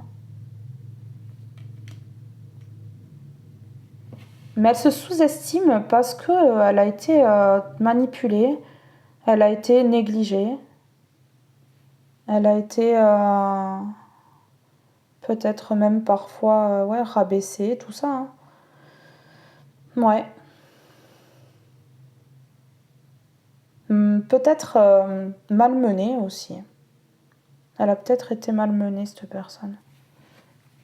Mais elle se sous-estime parce qu'elle a été manipulée, elle a été négligée, elle a été peut-être même parfois ouais, rabaissée, tout ça. Hein. Ouais. Peut-être malmenée aussi. Elle a peut-être été malmenée, cette personne.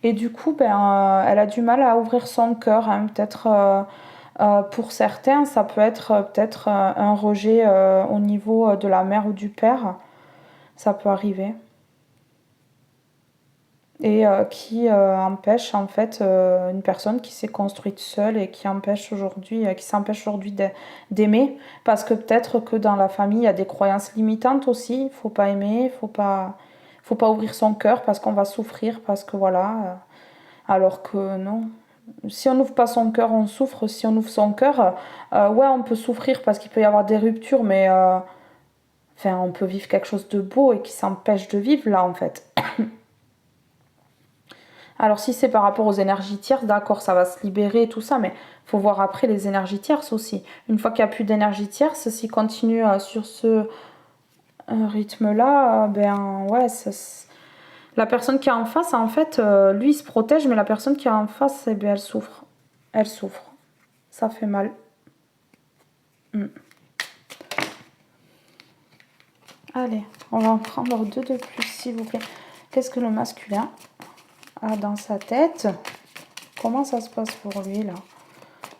Et du coup, ben, elle a du mal à ouvrir son cœur. Hein. Peut-être pour certains, ça peut être peut-être un rejet au niveau de la mère ou du père. Ça peut arriver. Et qui empêche en fait une personne qui s'est construite seule et qui s'empêche aujourd'hui d'aimer. Parce que peut-être que dans la famille, il y a des croyances limitantes aussi. Il faut pas aimer, faut pas ouvrir son cœur parce qu'on va souffrir, parce que voilà. Alors que non. Si on n'ouvre pas son cœur, on souffre. Si on ouvre son cœur, ouais, on peut souffrir parce qu'il peut y avoir des ruptures, mais enfin, on peut vivre quelque chose de beau et qui s'empêche de vivre là, en fait. Alors, si c'est par rapport aux énergies tierces, d'accord, ça va se libérer et tout ça, mais il faut voir après les énergies tierces aussi. Une fois qu'il n'y a plus d'énergie tierce, s'il continue sur ce rythme-là, ben ouais, la personne qui est en face, en fait, lui, il se protège, mais la personne qui est en face, eh bien, elle souffre. Elle souffre. Ça fait mal. Allez, on va en prendre 2 de plus, s'il vous plaît. Qu'est-ce que le masculin a dans sa tête? Comment ça se passe pour lui, là?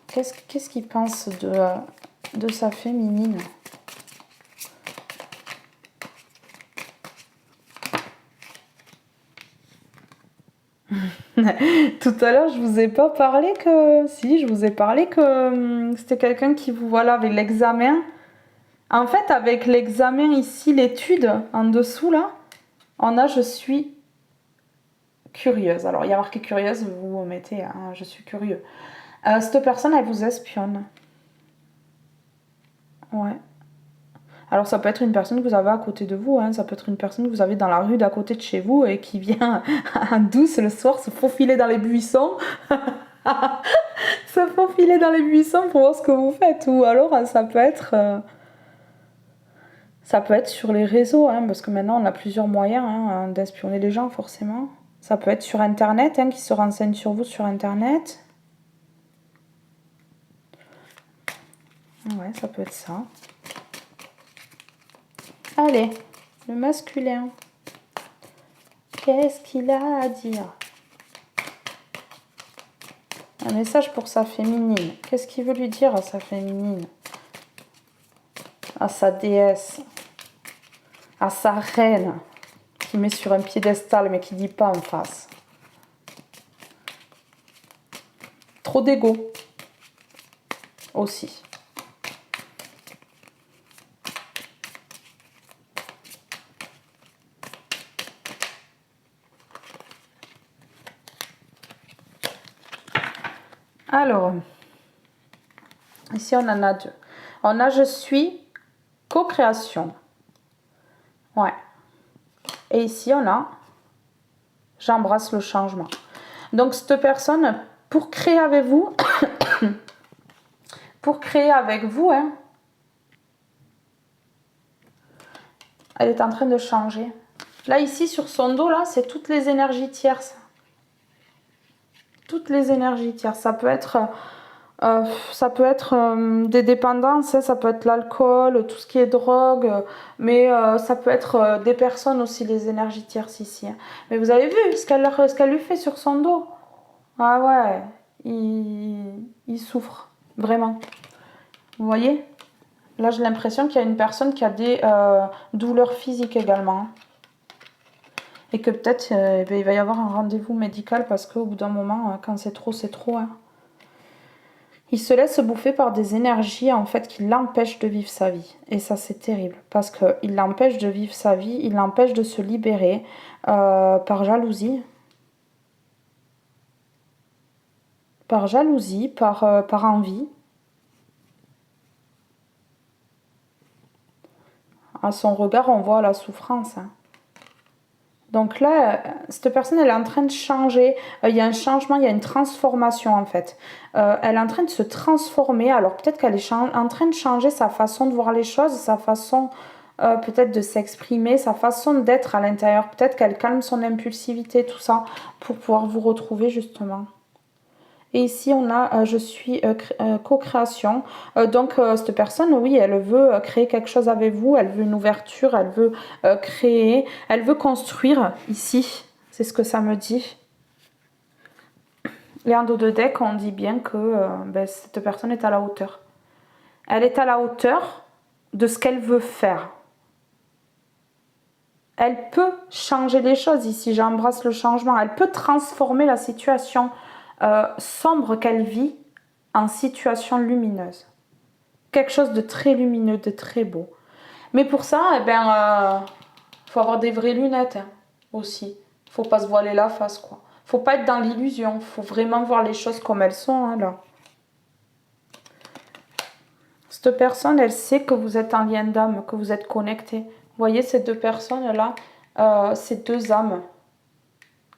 Qu'est-ce qu'il pense de sa féminine? Tout à l'heure, je vous ai pas parlé que... Si, je vous ai parlé que c'était quelqu'un qui vous... Voilà, avec l'examen. En fait, avec l'examen ici, l'étude, en dessous, là, on a « je suis curieuse ». Alors, il y a marqué « curieuse », vous mettez hein, « je suis curieux ». Cette personne, elle vous espionne. Ouais. Alors, ça peut être une personne que vous avez à côté de vous, hein. Ça peut être une personne que vous avez dans la rue d'à côté de chez vous et qui vient en douce le soir se faufiler dans les buissons. Se faufiler dans les buissons pour voir ce que vous faites. Ou alors, ça peut être sur les réseaux, hein, parce que maintenant, on a plusieurs moyens hein, d'espionner les gens, forcément. Ça peut être sur Internet, hein, qui se renseigne sur vous sur Internet. Ouais, ça peut être ça. Allez, le masculin. Qu'est-ce qu'il a à dire? Un message pour sa féminine. Qu'est-ce qu'il veut lui dire à sa féminine? À sa déesse? À sa reine? Qui met sur un piédestal mais qui dit pas en face. Trop d'ego. Aussi. Alors, ici on en a deux. On a « je suis co-création ». Ouais. Et ici on a « j'embrasse le changement ». Donc cette personne, pour créer avec vous, hein, elle est en train de changer. Là ici sur son dos, là, c'est toutes les énergies tierces. Toutes les énergies tierces. Ça peut être des dépendances, hein, ça peut être l'alcool, tout ce qui est drogue, mais ça peut être des personnes aussi, les énergies tierces ici. Hein. Mais vous avez vu ce qu'elle lui fait sur son dos? Ah ouais, il souffre, vraiment. Vous voyez? Là, j'ai l'impression qu'il y a une personne qui a des douleurs physiques également. Et que peut-être il va y avoir un rendez-vous médical parce qu'au bout d'un moment, quand c'est trop, c'est trop. Hein. Il se laisse bouffer par des énergies en fait qui l'empêchent de vivre sa vie. Et ça, c'est terrible parce qu'il l'empêche de vivre sa vie, il l'empêche de se libérer par jalousie. Par jalousie, par envie. À son regard, on voit la souffrance. Hein. Donc là, cette personne, elle est en train de changer. Il y a un changement, il y a une transformation en fait. Elle est en train de se transformer. Alors peut-être qu'elle est en train de changer sa façon de voir les choses, sa façon peut-être de s'exprimer, sa façon d'être à l'intérieur. Peut-être qu'elle calme son impulsivité, tout ça, pour pouvoir vous retrouver justement. Et ici, on a « je suis co-création ». Donc, cette personne, oui, elle veut créer quelque chose avec vous. Elle veut une ouverture, elle veut créer, elle veut construire ici. C'est ce que ça me dit. Et en dos de deck, on dit bien que cette personne est à la hauteur. Elle est à la hauteur de ce qu'elle veut faire. Elle peut changer les choses ici. J'embrasse le changement. Elle peut transformer la situation sombre qu'elle vit en situation lumineuse. Quelque chose de très lumineux, de très beau. Mais pour ça, faut avoir des vraies lunettes hein, aussi. Faut pas se voiler la face, quoi. Faut pas être dans l'illusion. Faut vraiment voir les choses comme elles sont, hein, là. Cette personne, elle sait que vous êtes en lien d'âme, que vous êtes connectés. Vous voyez ces deux personnes-là, ces deux âmes.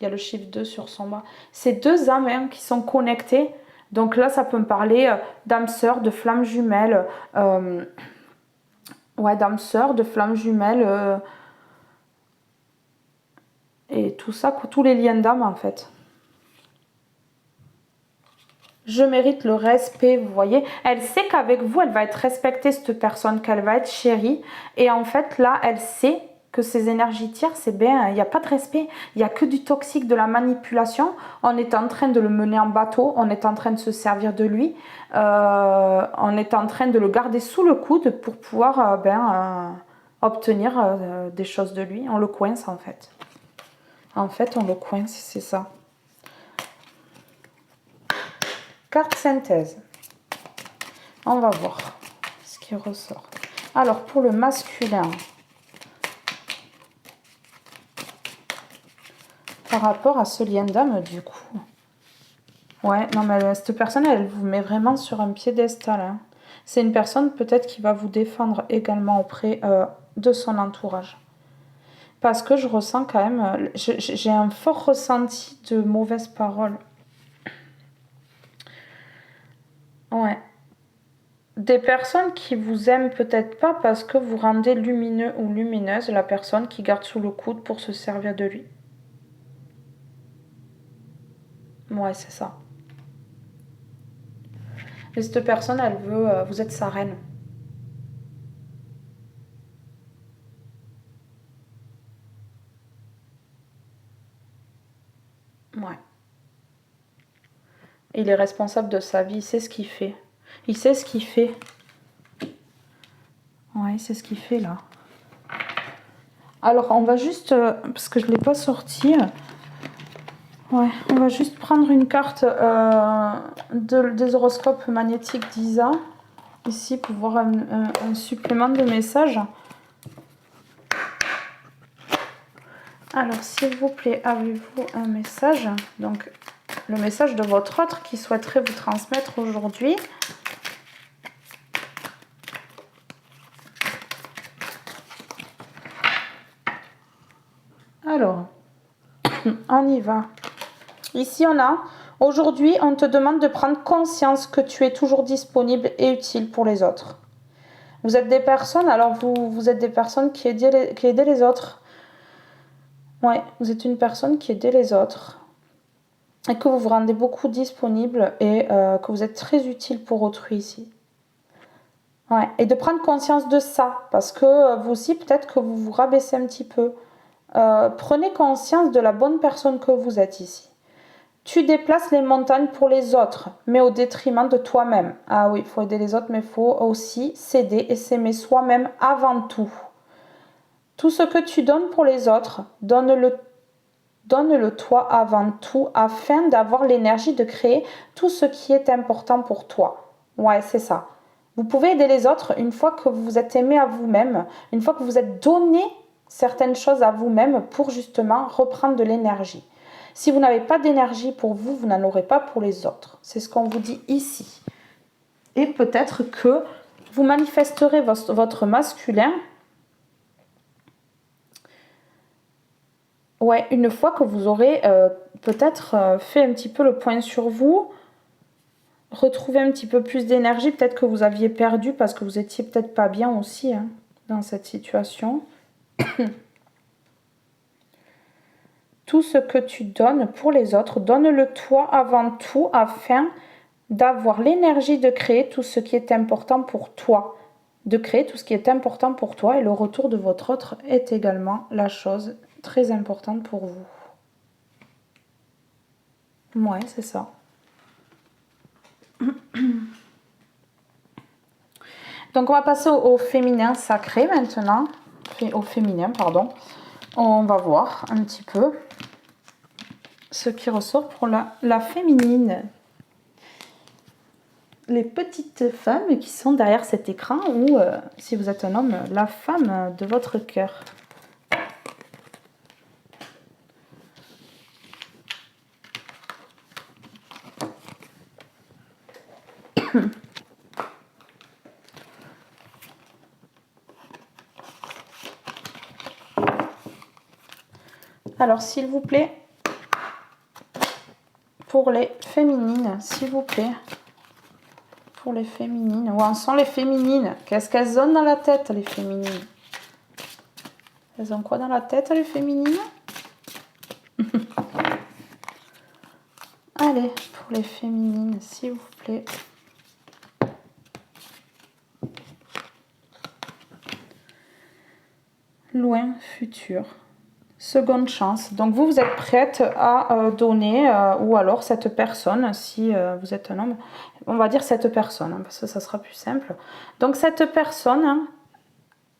Il y a le chiffre 2 sur son bas. Ces deux âmes hein, qui sont connectées. Donc là, ça peut me parler d'âme sœur, de flammes jumelles. Ouais, d'âme sœur, de flammes jumelles. Et tout ça, tous les liens d'âme en fait. Je mérite le respect, vous voyez. Elle sait qu'avec vous, elle va être respectée, cette personne, qu'elle va être chérie. Et en fait, là, elle sait que ces énergies tierces, c'est bien, il n'y a pas de respect, il n'y a que du toxique, de la manipulation. On est en train de le mener en bateau, on est en train de se servir de lui, on est en train de le garder sous le coude pour pouvoir obtenir des choses de lui. On le coince en fait. En fait, on le coince, c'est ça. Carte synthèse. On va voir ce qui ressort. Alors, pour le masculin, par rapport à ce lien d'âme, du coup. Ouais, non, mais cette personne, elle vous met vraiment sur un piédestal. Hein. C'est une personne peut-être qui va vous défendre également auprès de son entourage. Parce que je ressens quand même, j'ai un fort ressenti de mauvaises paroles. Ouais. Des personnes qui vous aiment peut-être pas parce que vous rendez lumineux ou lumineuse la personne qui garde sous le coude pour se servir de lui. Ouais, c'est ça. Et cette personne, elle veut, vous êtes sa reine. Ouais. Il est responsable de sa vie, il sait ce qu'il fait. Il sait ce qu'il fait. Ouais, c'est ce qu'il fait là. Alors, on va juste, parce que je ne l'ai pas sorti, ouais, on va juste prendre une carte des horoscopes magnétiques d'Isa, ici, pour voir un supplément de message. Alors, s'il vous plaît, avez-vous un message? Donc, le message de votre autre qui souhaiterait vous transmettre aujourd'hui. Alors, on y va. Ici, on a, aujourd'hui, on te demande de prendre conscience que tu es toujours disponible et utile pour les autres. Vous êtes des personnes, alors vous êtes des personnes qui aidaient les autres. Ouais, vous êtes une personne qui aidait les autres. Et que vous vous rendez beaucoup disponible et que vous êtes très utile pour autrui ici. Ouais, et de prendre conscience de ça, parce que vous aussi, peut-être que vous vous rabaissez un petit peu. Prenez conscience de la bonne personne que vous êtes ici. Tu déplaces les montagnes pour les autres, mais au détriment de toi-même. Ah oui, il faut aider les autres, mais il faut aussi s'aider et s'aimer soi-même avant tout. Tout ce que tu donnes pour les autres, donne-le toi avant tout, afin d'avoir l'énergie de créer tout ce qui est important pour toi. Ouais, c'est ça. Vous pouvez aider les autres une fois que vous vous êtes aimé à vous-même, une fois que vous êtes donné certaines choses à vous-même pour justement reprendre de l'énergie. Si vous n'avez pas d'énergie pour vous, vous n'en aurez pas pour les autres. C'est ce qu'on vous dit ici. Et peut-être que vous manifesterez votre masculin. Ouais, une fois que vous aurez peut-être fait un petit peu le point sur vous, retrouver un petit peu plus d'énergie, peut-être que vous aviez perdu parce que vous étiez peut-être pas bien aussi hein, dans cette situation. Tout ce que tu donnes pour les autres, donne-le toi avant tout afin d'avoir l'énergie de créer tout ce qui est important pour toi. De créer tout ce qui est important pour toi et le retour de votre autre est également la chose très importante pour vous. Ouais, c'est ça. Donc on va passer au féminin sacré maintenant. Au féminin, pardon. On va voir un petit peu ce qui ressort pour la féminine. Les petites femmes qui sont derrière cet écran ou si vous êtes un homme, la femme de votre cœur. Alors s'il vous plaît, pour les féminines, s'il vous plaît. Pour les féminines. Où en sont les féminines? Qu'est-ce qu'elles ont dans la tête, les féminines? Elles ont quoi dans la tête, les féminines? Allez, pour les féminines, s'il vous plaît. Loin futur. Seconde chance. Donc vous êtes prête à donner, ou alors cette personne, si vous êtes un homme, on va dire cette personne, hein, parce que ça sera plus simple. Donc cette personne hein,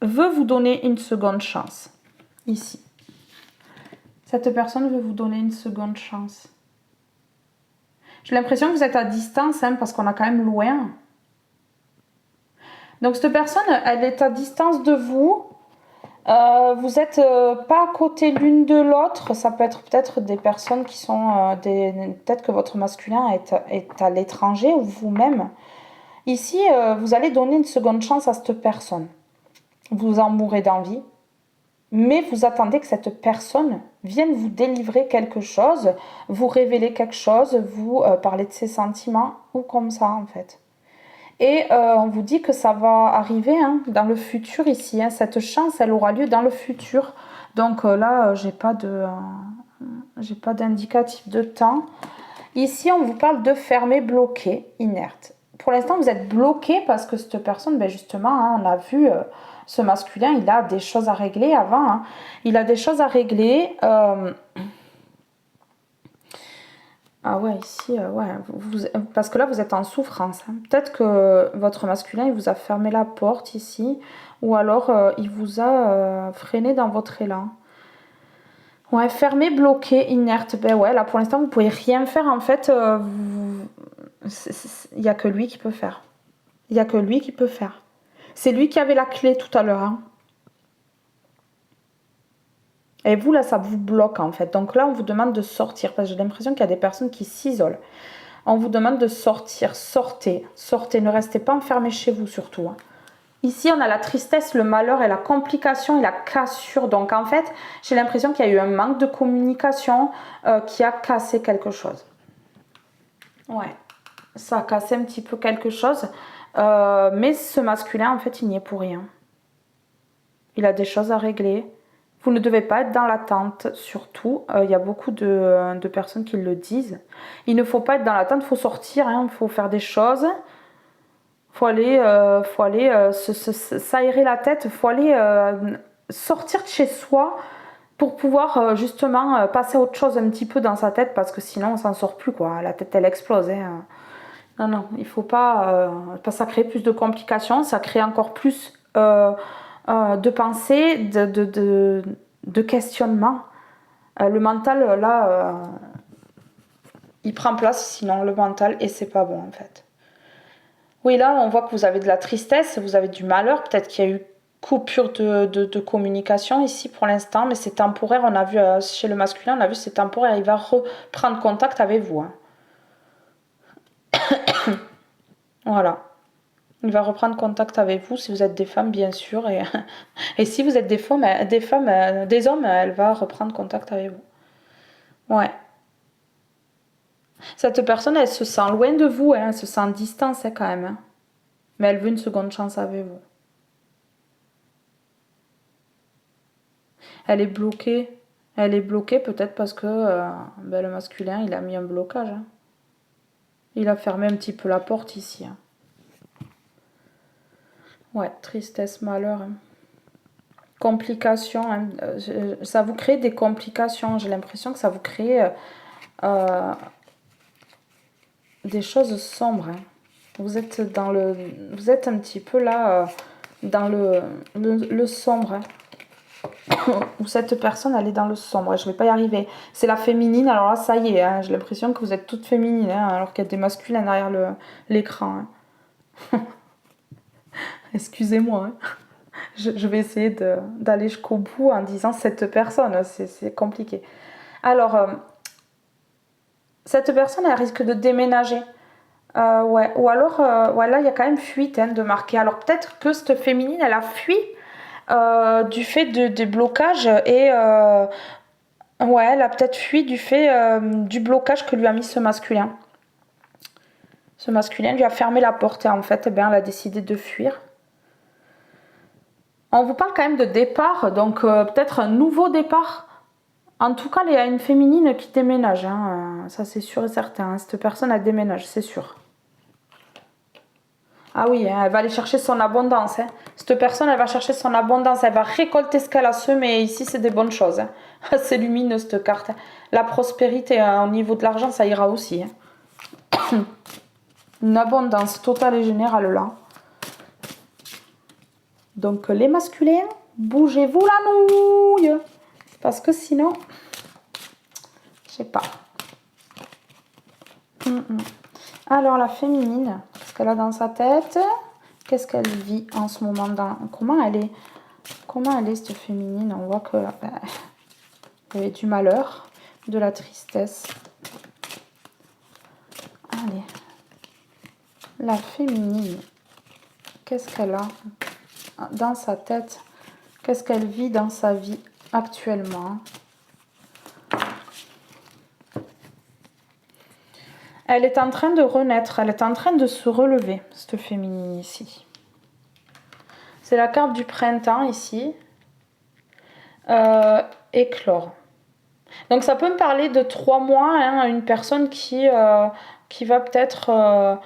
veut vous donner une seconde chance. Ici. Cette personne veut vous donner une seconde chance. J'ai l'impression que vous êtes à distance, hein, parce qu'on a quand même loin. Donc cette personne, elle est à distance de vous. Vous n'êtes pas à côté l'une de l'autre. Ça peut être peut-être des personnes qui sont... peut-être que votre masculin est à l'étranger ou vous-même. Ici, vous allez donner une seconde chance à cette personne. Vous en mourrez d'envie. Mais vous attendez que cette personne vienne vous délivrer quelque chose, vous révéler quelque chose, vous parler de ses sentiments ou comme ça en fait. Et on vous dit que ça va arriver dans le futur ici. Cette chance, elle aura lieu dans le futur. Donc là, j'ai pas d'indicatif de temps. Ici, on vous parle de fermé, bloqué, inerte. Pour l'instant, vous êtes bloqué parce que cette personne, ben justement, on a vu ce masculin, il a des choses à régler avant. Il a des choses à régler. Ah ouais, ici, ouais, parce que là, vous êtes en souffrance. Peut-être que votre masculin, il vous a fermé la porte ici, ou alors il vous a freiné dans votre élan. Ouais, fermé, bloqué, inerte. Ben ouais, là, pour l'instant, vous pouvez rien faire. En fait, il n'y a que lui qui peut faire. Il n'y a que lui qui peut faire. C'est lui qui avait la clé tout à l'heure. Et vous, là, ça vous bloque, en fait. Donc là, on vous demande de sortir, parce que j'ai l'impression qu'il y a des personnes qui s'isolent. On vous demande de sortir. Sortez. Sortez. Ne restez pas enfermés chez vous, surtout. Ici, on a la tristesse, le malheur et la complication et la cassure. Donc, en fait, j'ai l'impression qu'il y a eu un manque de communication qui a cassé quelque chose. Ouais. Ça a cassé un petit peu quelque chose. Mais ce masculin, en fait, il n'y est pour rien. Il a des choses à régler. Vous ne devez pas être dans l'attente, surtout. Il y a beaucoup de personnes qui le disent. Il ne faut pas être dans l'attente, il faut sortir, il faut faire des choses. Faut aller s'aérer la tête, il faut aller sortir de chez soi pour pouvoir justement passer à autre chose un petit peu dans sa tête parce que sinon on s'en sort plus quoi. La tête elle explose. Non, non, il faut pas. Ça crée plus de complications, ça crée encore plus de pensées, de questionnements. Le mental, là, il prend place sinon le mental et c'est pas bon en fait. Oui, là, on voit que vous avez de la tristesse, vous avez du malheur. Peut-être qu'il y a eu coupure de communication ici pour l'instant, mais c'est temporaire. On a vu chez le masculin, on a vu c'est temporaire. Il va reprendre contact avec vous. Voilà. Il va reprendre contact avec vous si vous êtes des femmes, bien sûr. Et si vous êtes des hommes, elle va reprendre contact avec vous. Ouais. Cette personne, elle se sent loin de vous, elle se sent distancée quand même. Mais elle veut une seconde chance avec vous. Elle est bloquée. Elle est bloquée peut-être parce que le masculin, il a mis un blocage. Il a fermé un petit peu la porte ici. Ouais, tristesse, malheur. Complications. Ça vous crée des complications. J'ai l'impression que ça vous crée des choses sombres. Vous êtes un petit peu là dans le sombre. Ou cette personne, elle est dans le sombre. Je vais pas y arriver. C'est la féminine, alors là, ça y est. J'ai l'impression que vous êtes toutes féminines, alors qu'il y a des masculins derrière l'écran. Excusez-moi. Je vais essayer d'aller jusqu'au bout en disant cette personne. C'est compliqué. Alors, cette personne, elle risque de déménager. Ouais. Ou alors, là, il y a quand même fuite de marquer. Alors, peut-être que cette féminine, elle a fui du fait des blocages et ouais, elle a peut-être fui du fait du blocage que lui a mis ce masculin. Ce masculin lui a fermé la porte et en fait, elle a décidé de fuir. On vous parle quand même de départ, donc peut-être un nouveau départ. En tout cas, il y a une féminine qui déménage, ça c'est sûr et certain. Cette personne, elle déménage, c'est sûr. Ah oui, elle va aller chercher son abondance. Cette personne, elle va chercher son abondance. Elle va récolter ce qu'elle a semé. Et ici, c'est des bonnes choses. C'est lumineux, cette carte. La prospérité, au niveau de l'argent, ça ira aussi. Une abondance totale et générale, là. Donc, les masculins, bougez-vous la nouille. Parce que sinon, je sais pas. Alors, la féminine, qu'est-ce qu'elle a dans sa tête? Qu'est-ce qu'elle vit en ce moment dans... Comment elle est cette féminine? On voit que il y avait du malheur, de la tristesse. Allez. La féminine. Qu'est-ce qu'elle a dans sa tête? Qu'est-ce qu'elle vit dans sa vie actuellement? Elle est en train de renaître, elle est en train de se relever, cette féminine ici. C'est la carte du printemps ici. Éclore. Donc ça peut me parler de 3 mois, hein, une personne qui va peut-être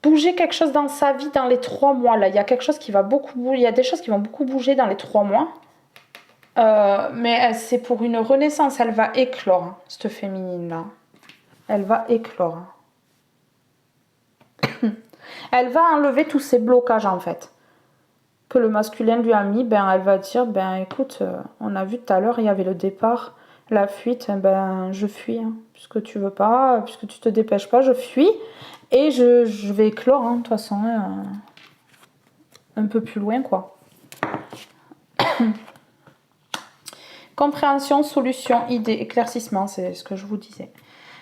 bouger quelque chose dans sa vie dans les 3 mois. Là, il y a quelque chose qui va beaucoup bouger, il y a des choses qui vont beaucoup bouger dans les 3 mois. Mais c'est pour une renaissance, elle va éclore, cette féminine-là. Elle va éclore. Elle va enlever tous ces blocages en fait. Que le masculin lui a mis, ben elle va dire, ben écoute, on a vu tout à l'heure, il y avait le départ, la fuite, ben je fuis, hein, puisque tu veux pas, puisque tu te dépêches pas, je fuis, et je vais éclore, hein, de toute façon, un peu plus loin, quoi. Compréhension, solution, idée, éclaircissement, c'est ce que je vous disais.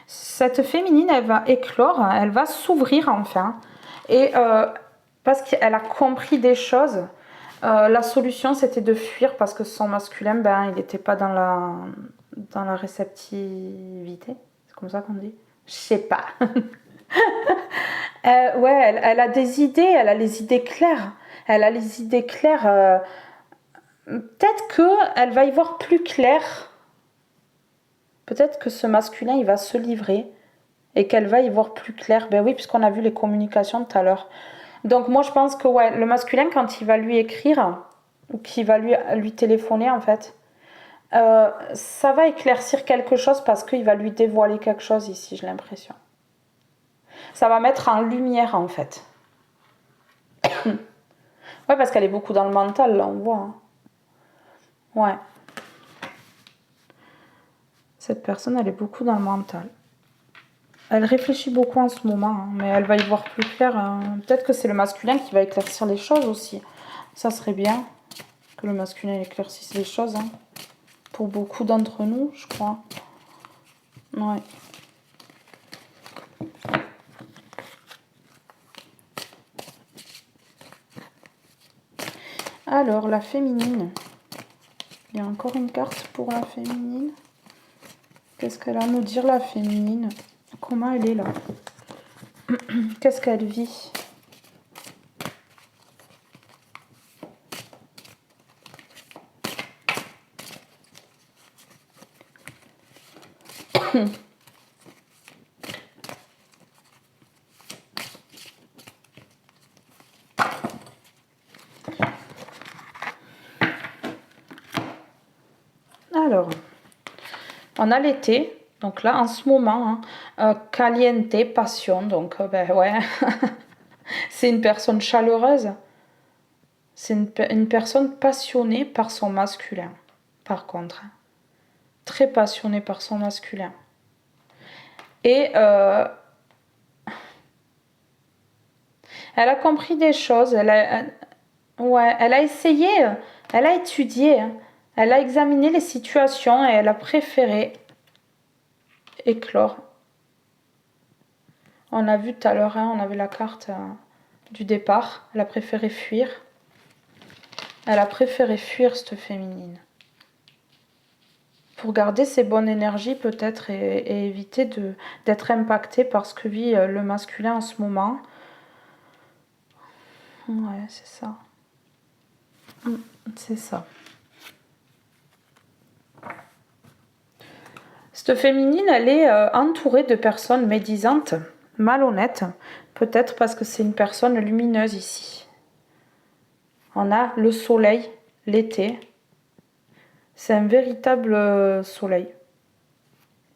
Cette féminine, elle va éclore, elle va s'ouvrir enfin, et parce qu'elle a compris des choses. La solution, c'était de fuir parce que son masculin, ben, il n'était pas dans la réceptivité. C'est comme ça qu'on dit? Je sais pas. Ouais, elle a des idées, elle a les idées claires. Elle a les idées claires. Peut-être qu'elle va y voir plus clair. Peut-être que ce masculin, il va se livrer et qu'elle va y voir plus clair. Ben oui, puisqu'on a vu les communications tout à l'heure. Donc moi, je pense que ouais, le masculin, quand il va lui écrire, ou qu'il va lui téléphoner, en fait, ça va éclaircir quelque chose parce qu'il va lui dévoiler quelque chose ici, j'ai l'impression. Ça va mettre en lumière, en fait. Ouais, parce qu'elle est beaucoup dans le mental, là, on voit. Hein. Ouais. Cette personne, elle est beaucoup dans le mental. Elle réfléchit beaucoup en ce moment, hein, mais elle va y voir plus clair. Hein. Peut-être que c'est le masculin qui va éclaircir les choses aussi. Ça serait bien que le masculin éclaircisse les choses. Hein. Pour beaucoup d'entre nous, je crois. Ouais. Alors, la féminine. Il y a encore une carte pour la féminine. Qu'est-ce qu'elle a à nous dire, la féminine? Comment elle est, là? Qu'est-ce qu'elle vit? Alors, on a l'été. Donc là, en ce moment, hein, caliente, passion. Donc, ben ouais, c'est une personne chaleureuse. C'est une personne passionnée par son masculin, par contre. Très passionnée par son masculin. Et elle a compris des choses. Elle a essayé, elle a étudié, elle a examiné les situations et elle a préféré éclore. On a vu tout à l'heure, hein, on avait la carte du départ. Elle a préféré fuir. Elle a préféré fuir cette féminine. Pour garder ses bonnes énergies peut-être et éviter d'être impactée par ce que vit le masculin en ce moment. Ouais, c'est ça. C'est ça. Cette féminine, elle est entourée de personnes médisantes, malhonnêtes. Peut-être parce que c'est une personne lumineuse ici. On a le soleil, l'été. C'est un véritable soleil.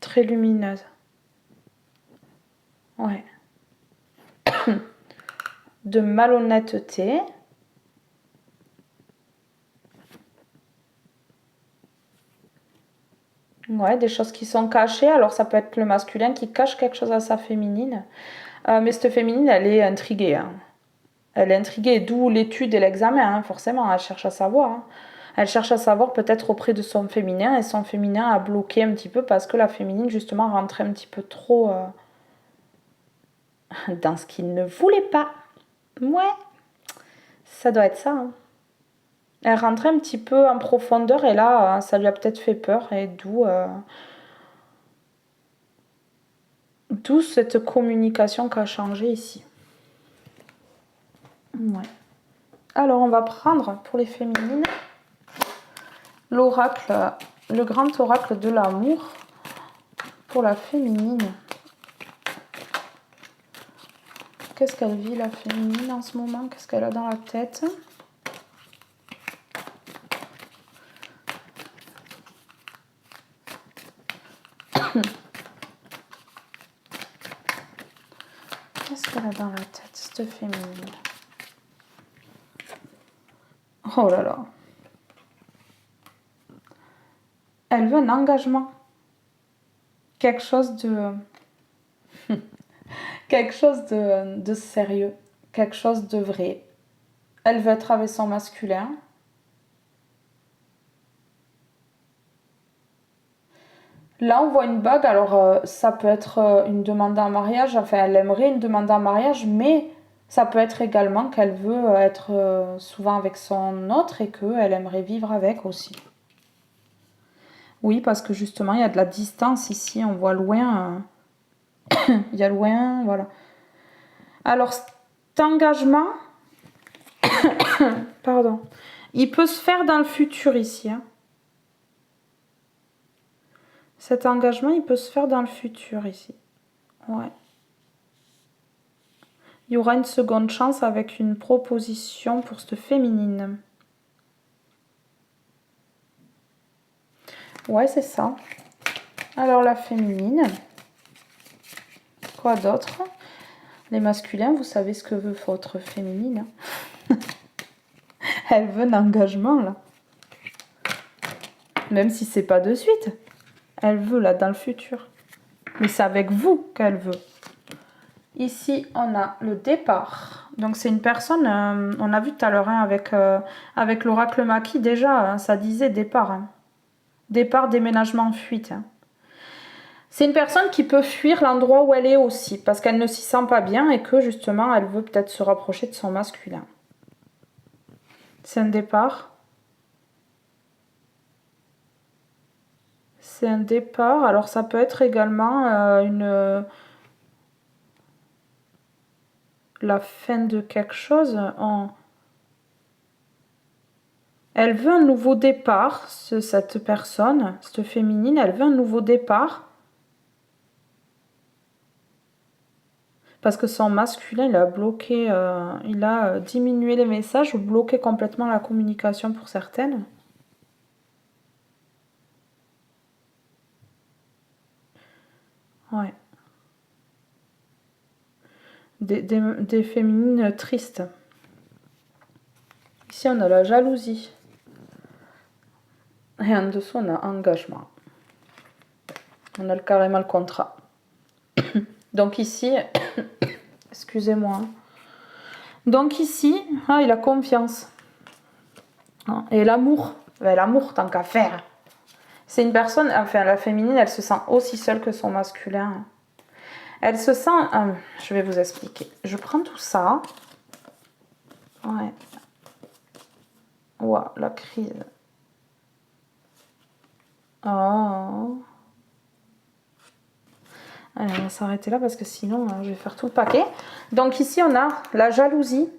Très lumineuse. Ouais. De malhonnêteté. Ouais, des choses qui sont cachées. Alors ça peut être le masculin qui cache quelque chose à sa féminine. Mais cette féminine, elle est intriguée, hein. Elle est intriguée, d'où l'étude et l'examen, hein, forcément. Elle cherche à savoir, hein. Elle cherche à savoir peut-être auprès de son féminin. Et son féminin a bloqué un petit peu parce que la féminine, justement, rentrait un petit peu trop dans ce qu'il ne voulait pas. Ouais, ça doit être ça, hein. Elle rentrait un petit peu en profondeur et là, ça lui a peut-être fait peur. Et d'où cette communication qui a changé ici. Ouais. Alors, on va prendre pour les féminines l'oracle, le grand oracle de l'amour pour la féminine. Qu'est-ce qu'elle vit, la féminine, en ce moment? Qu'est-ce qu'elle a dans la tête? Qu'est-ce qu'elle a dans la tête, cette féminine? Oh là là. Elle veut un engagement. Quelque chose de... quelque chose de sérieux. Quelque chose de vrai. Elle veut être avec son masculin. Là, on voit une bague. Alors, ça peut être une demande en mariage. Enfin, elle aimerait une demande en mariage, mais ça peut être également qu'elle veut être souvent avec son autre et qu'elle aimerait vivre avec aussi. Oui, parce que justement, il y a de la distance ici. On voit loin. Il y a loin, voilà. Alors, cet engagement, pardon, il peut se faire dans le futur ici, hein. Cet engagement, il peut se faire dans le futur ici. Ouais. Il y aura une seconde chance avec une proposition pour cette féminine. Ouais, c'est ça. Alors, la féminine. Quoi d'autre? Les masculins, vous savez ce que veut votre féminine, hein. Elle veut un engagement, là. Même si c'est pas de suite. Elle veut, là, dans le futur. Mais c'est avec vous qu'elle veut. Ici, on a le départ. Donc, c'est une personne, on a vu tout à l'heure, hein, avec l'oracle maquis, déjà, hein, ça disait départ, hein. Départ, déménagement, fuite, hein. C'est une personne qui peut fuir l'endroit où elle est aussi, parce qu'elle ne s'y sent pas bien et que, justement, elle veut peut-être se rapprocher de son masculin. C'est un départ. C'est un départ. Alors, ça peut être également la fin de quelque chose. Elle veut un nouveau départ, cette personne, cette féminine, elle veut un nouveau départ. Parce que son masculin, il a bloqué, il a diminué les messages ou bloqué complètement la communication pour certaines. Ouais. Des féminines tristes. Ici, on a la jalousie. Et en dessous, on a engagement. On a carrément le contrat. Donc ici, excusez-moi. Donc ici, il a confiance. Et l'amour. L'amour, tant qu'à faire. C'est une personne, enfin la féminine, elle se sent aussi seule que son masculin. Elle se sent... je vais vous expliquer. Je prends tout ça. Ouais. Ouah, la crise. Oh. Allez, on va s'arrêter là parce que sinon, je vais faire tout le paquet. Donc ici, on a la jalousie.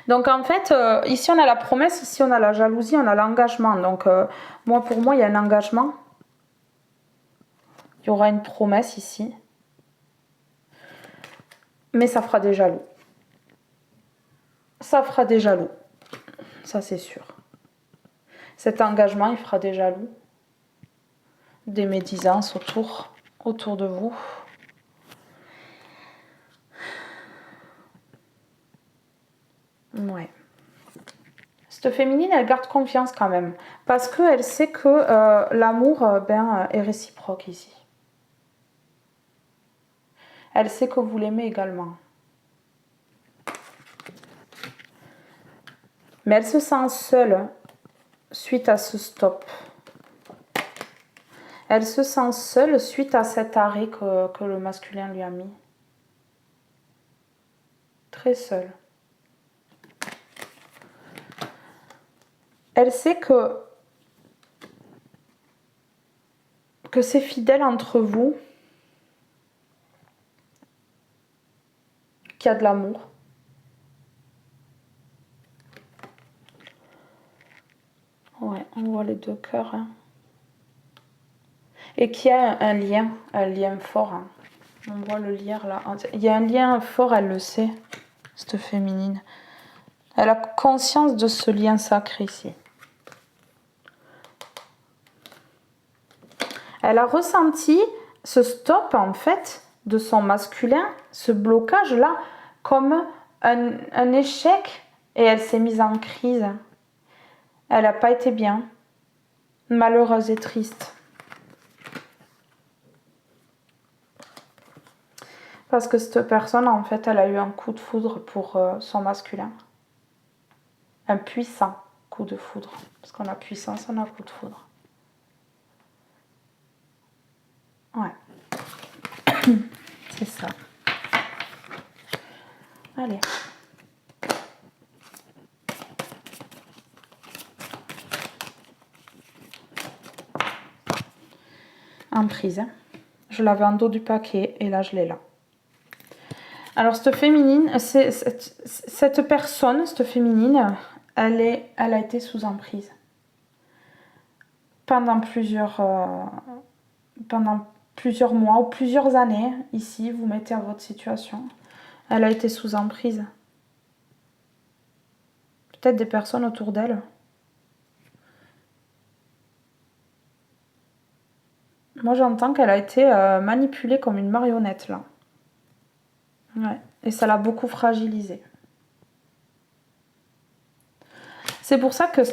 Donc en fait, ici, on a la promesse. Ici, on a la jalousie, on a l'engagement. Donc pour moi, il y a un engagement. Il y aura une promesse ici. Mais ça fera des jaloux. Ça fera des jaloux. Ça, c'est sûr. Cet engagement, il fera des jaloux. Des médisances autour de vous. Ouais. Cette féminine, elle garde confiance quand même. Parce qu'elle sait que l'amour est réciproque ici. Elle sait que vous l'aimez également. Mais elle se sent seule suite à ce stop. Elle se sent seule suite à cet arrêt que le masculin lui a mis. Très seule. Elle sait que c'est fidèle entre vous, qu'il y a de l'amour. Ouais, on voit les deux cœurs. Hein. Et qu'il y a un lien fort. Hein. On voit le lien là. Il y a un lien fort, elle le sait, cette féminine. Elle a conscience de ce lien sacré ici. Elle a ressenti ce stop en fait de son masculin, ce blocage là, comme un échec et elle s'est mise en crise. Elle n'a pas été bien, malheureuse et triste. Parce que cette personne, en fait, elle a eu un coup de foudre pour son masculin. Un puissant coup de foudre. Parce qu'on a puissance, on a coup de foudre. Ouais. C'est ça. Allez. En prise. Je l'avais en dos du paquet et là, je l'ai là. Alors, cette féminine, cette personne, cette féminine, elle a été sous emprise. Pendant plusieurs mois ou plusieurs années, ici, vous mettez à votre situation. Elle a été sous emprise. Peut-être des personnes autour d'elle. Moi, j'entends qu'elle a été manipulée comme une marionnette, là. Ouais. Et ça l'a beaucoup fragilisée. C'est pour ça que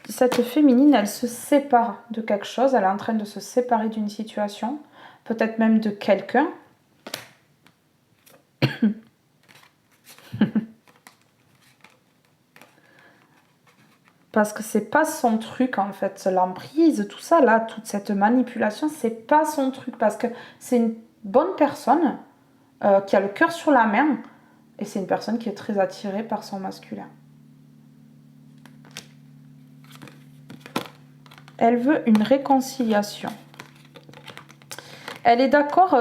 cette féminine, elle se sépare de quelque chose. Elle est en train de se séparer d'une situation. Peut-être même de quelqu'un. Parce que c'est pas son truc, en fait. L'emprise, tout ça, là, toute cette manipulation, c'est pas son truc. Parce que c'est une bonne personne qui a le cœur sur la main. Et c'est une personne qui est très attirée par son masculin. Elle veut une réconciliation. Elle est d'accord,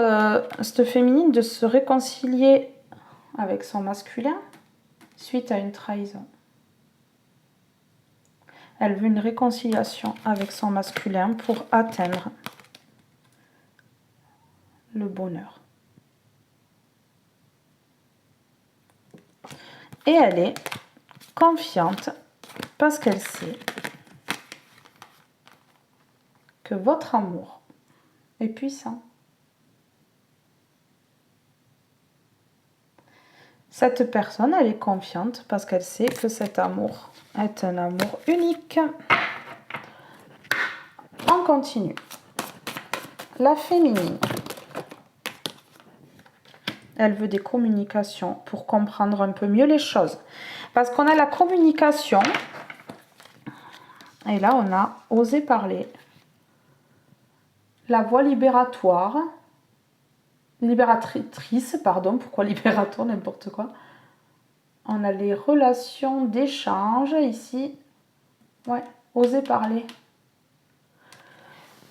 cette féminine, de se réconcilier avec son masculin suite à une trahison. Elle veut une réconciliation avec son masculin pour atteindre le bonheur. Et elle est confiante parce qu'elle sait que votre amour est puissant. Cette personne, elle est confiante parce qu'elle sait que cet amour est un amour unique. On continue. La féminine. Elle veut des communications pour comprendre un peu mieux les choses. Parce qu'on a la communication. Et là, on a osé parler. La voie libératoire. Libératrice, pardon. Pourquoi libératoire, n'importe quoi. On a les relations d'échange ici. Ouais, oser parler.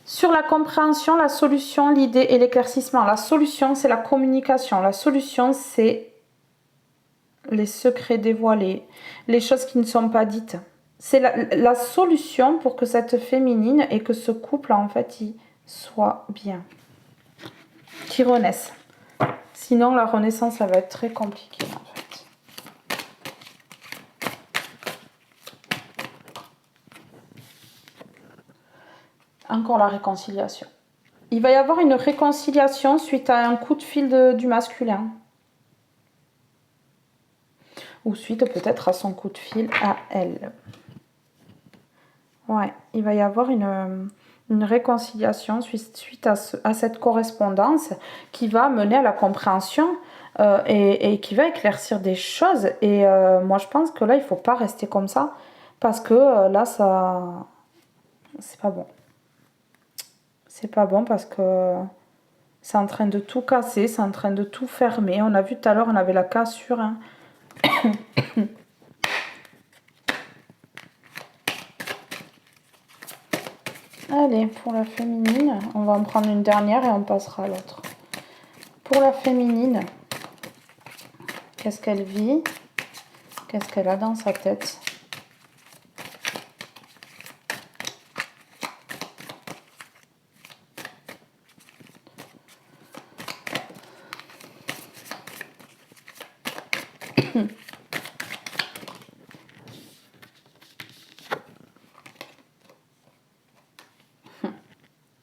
Sur la compréhension, la solution, l'idée et l'éclaircissement. La solution, c'est la communication. La solution, c'est les secrets dévoilés, les choses qui ne sont pas dites. C'est la solution pour que cette féminine et que ce couple, en fait, il soit bien. Qui renaisse. Sinon, la renaissance, ça va être très compliqué, en fait. Encore la réconciliation. Il va y avoir une réconciliation suite à un coup de fil du masculin. Ou suite peut-être à son coup de fil à elle. Ouais, il va y avoir une réconciliation suite à cette correspondance qui va mener à la compréhension et qui va éclaircir des choses. Et moi, je pense que là, il faut pas rester comme ça parce que là, ça, c'est pas bon. C'est pas bon parce que c'est en train de tout casser, c'est en train de tout fermer. On a vu tout à l'heure, on avait la cassure. Hein. Allez, pour la féminine, on va en prendre une dernière et on passera à l'autre. Pour la féminine, qu'est-ce qu'elle vit? Qu'est-ce qu'elle a dans sa tête?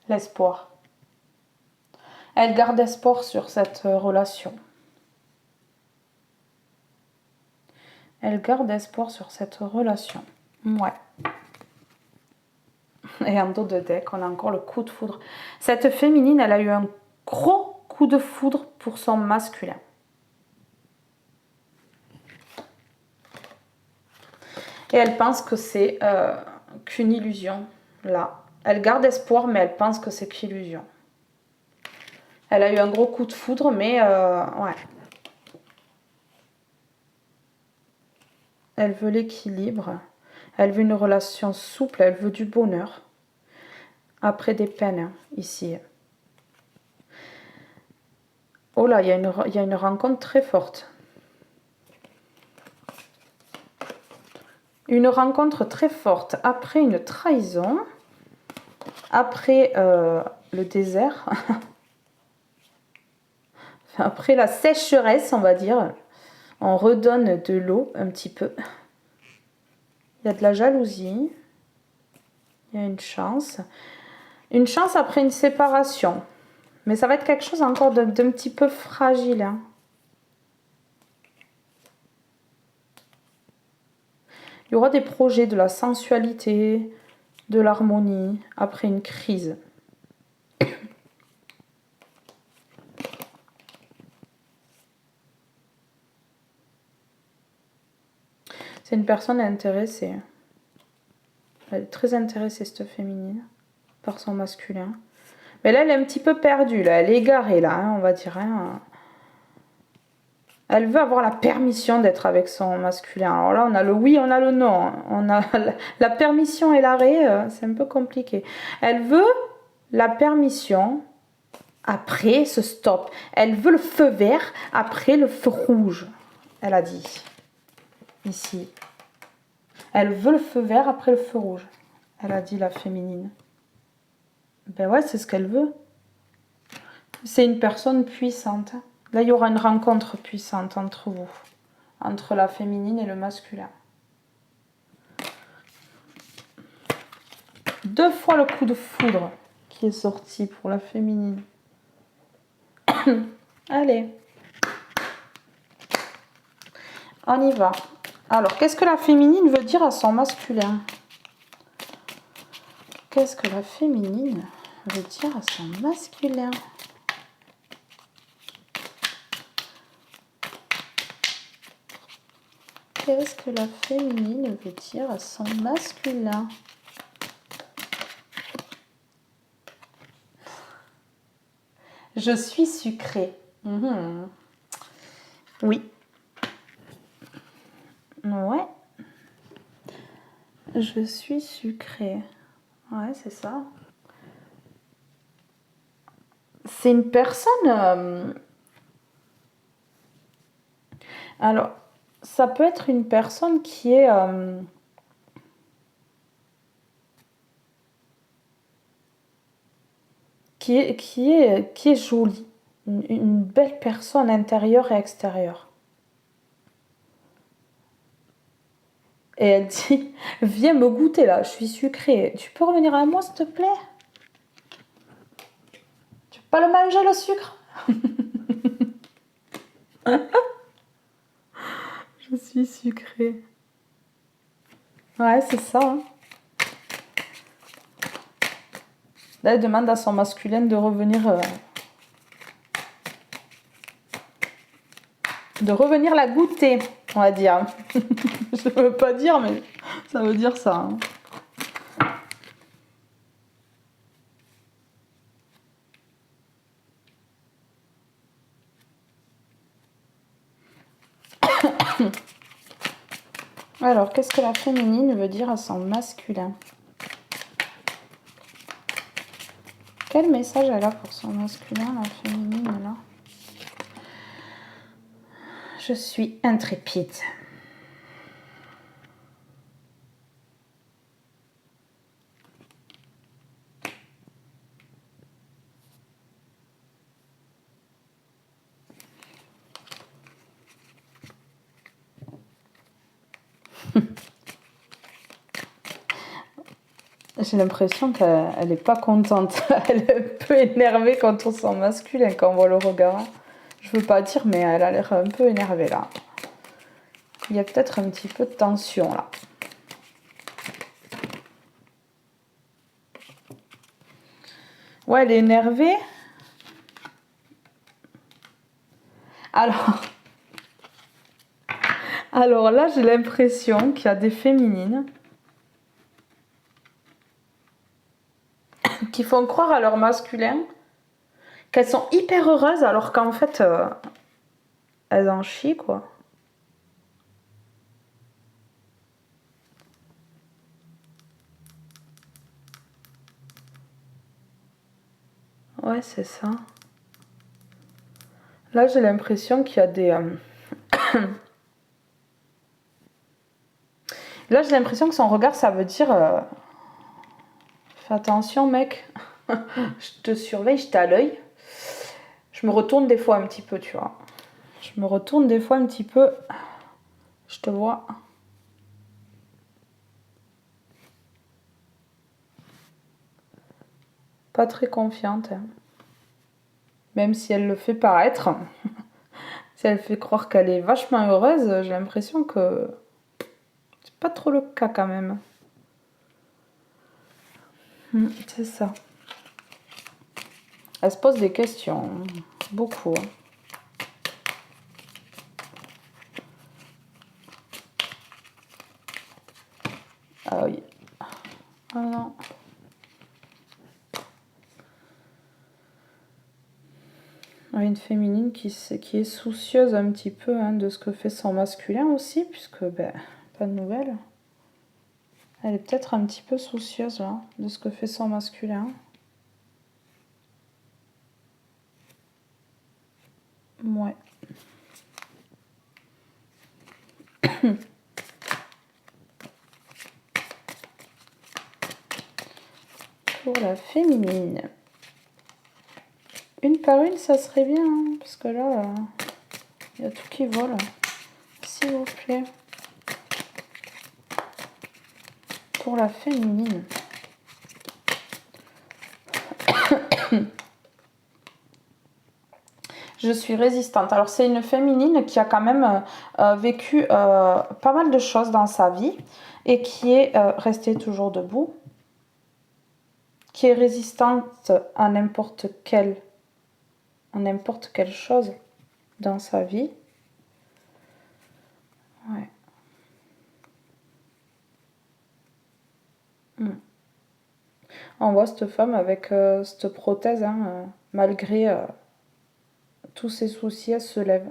L'espoir. Elle garde espoir sur cette relation. Elle garde espoir sur cette relation. Ouais. Et en dos de deck, on a encore le coup de foudre. Cette féminine, elle a eu un gros coup de foudre pour son masculin. Et elle pense que c'est qu'une illusion, là. Elle garde espoir, mais elle pense que c'est qu'illusion. Elle a eu un gros coup de foudre, mais ouais. Elle veut l'équilibre. Elle veut une relation souple. Elle veut du bonheur. Après des peines, hein, ici. Oh là, il y a une rencontre très forte. Une rencontre très forte après une trahison. Après le désert. Après la sécheresse, on va dire. On redonne de l'eau un petit peu. Il y a de la jalousie. Il y a une chance. Une chance après une séparation. Mais ça va être quelque chose encore d'un petit peu fragile. Hein. Il y aura des projets, de la sensualité, de l'harmonie, après une crise. C'est une personne intéressée. Elle est très intéressée, cette féminine, par son masculin. Mais là, elle est un petit peu perdue, là. Elle est égarée, là, hein, on va dire. Hein. Elle veut avoir la permission d'être avec son masculin. Alors là, on a le oui, on a le non. Hein. On a la permission et l'arrêt, c'est un peu compliqué. Elle veut la permission après ce stop. Elle veut le feu vert après le feu rouge. Elle a dit. Ici. Elle veut le feu vert après le feu rouge. Elle a dit, la féminine. Ben ouais, c'est ce qu'elle veut. C'est une personne puissante. Là, il y aura une rencontre puissante entre vous. Entre la féminine et le masculin. 2 fois le coup de foudre qui est sorti pour la féminine. Allez. On y va. Alors, qu'est-ce que la féminine veut dire à son masculin? Qu'est-ce que la féminine veut dire à son masculin? Qu'est-ce que la féminine veut dire à son masculin? Je suis sucrée. Mmh. Oui. Ouais. Je suis sucrée. Ouais, c'est ça. C'est une personne... Alors, ça peut être une personne qui est... qui est jolie. Une belle personne intérieure et extérieure. Et elle dit, viens me goûter là, je suis sucrée. Tu peux revenir à moi, s'il te plaît? Tu peux pas le manger, le sucre? Je suis sucrée. Ouais, c'est ça. Hein. Là, elle demande à son masculin de revenir la goûter, on va dire. Je ne veux pas dire, mais ça veut dire ça. Hein. Alors, qu'est-ce que la féminine veut dire à son masculin? Quel message elle a pour son masculin, la féminine, là? Je suis intrépide. J'ai l'impression qu'elle n'est pas contente. Elle est un peu énervée quand on sent masculin, quand on voit le regard. Je veux pas dire, mais elle a l'air un peu énervée là. Il y a peut-être un petit peu de tension là. Ouais, elle est énervée. Alors là, j'ai l'impression qu'il y a des féminines qui font croire à leur masculin qu'elles sont hyper heureuses alors qu'en fait, elles en chient quoi. Ouais, c'est ça. Là, j'ai l'impression qu'il y a des... Là, j'ai l'impression que son regard, ça veut dire... Fais attention, mec. Je te surveille, je t'ai à l'œil. Je me retourne des fois un petit peu, tu vois. Je me retourne des fois un petit peu. Je te vois. Pas très confiante. Hein. Même si elle le fait paraître. Si elle fait croire qu'elle est vachement heureuse, j'ai l'impression que... C'est pas trop le cas quand même. C'est ça. Elle se pose des questions. Beaucoup. Ah oui. Ah non. Une féminine qui est soucieuse un petit peu hein, de ce que fait son masculin aussi, puisque, ben, pas de nouvelles. Elle est peut-être un petit peu soucieuse là, de ce que fait son masculin. Ouais. Pour la féminine. Une par une, ça serait bien, hein, parce que là, il y a tout qui vole. S'il vous plaît. Pour la féminine. Je suis résistante. Alors, c'est une féminine qui a quand même vécu pas mal de choses dans sa vie et qui est restée toujours debout, qui est résistante à n'importe quelle chose dans sa vie. Ouais. On voit cette femme avec cette prothèse, hein, malgré tous ses soucis, elle se lève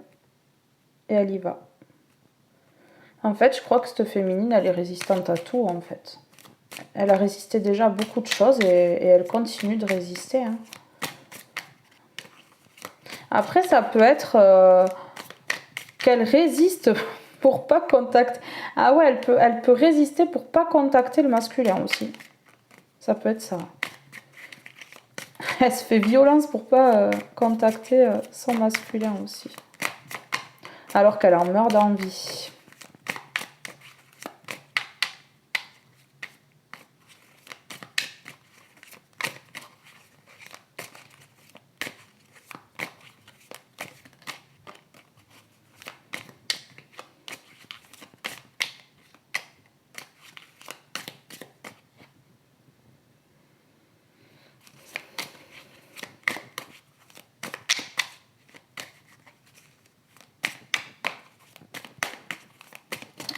et elle y va. En fait, je crois que cette féminine, elle est résistante à tout, en fait. Elle a résisté déjà à beaucoup de choses et elle continue de résister. Hein. Après, ça peut être qu'elle résiste pour pas contacter... Ah ouais, elle peut résister pour pas contacter le masculin aussi. Ça peut être ça. Elle se fait violence pour pas contacter son masculin aussi. Alors qu'elle en meurt d'envie.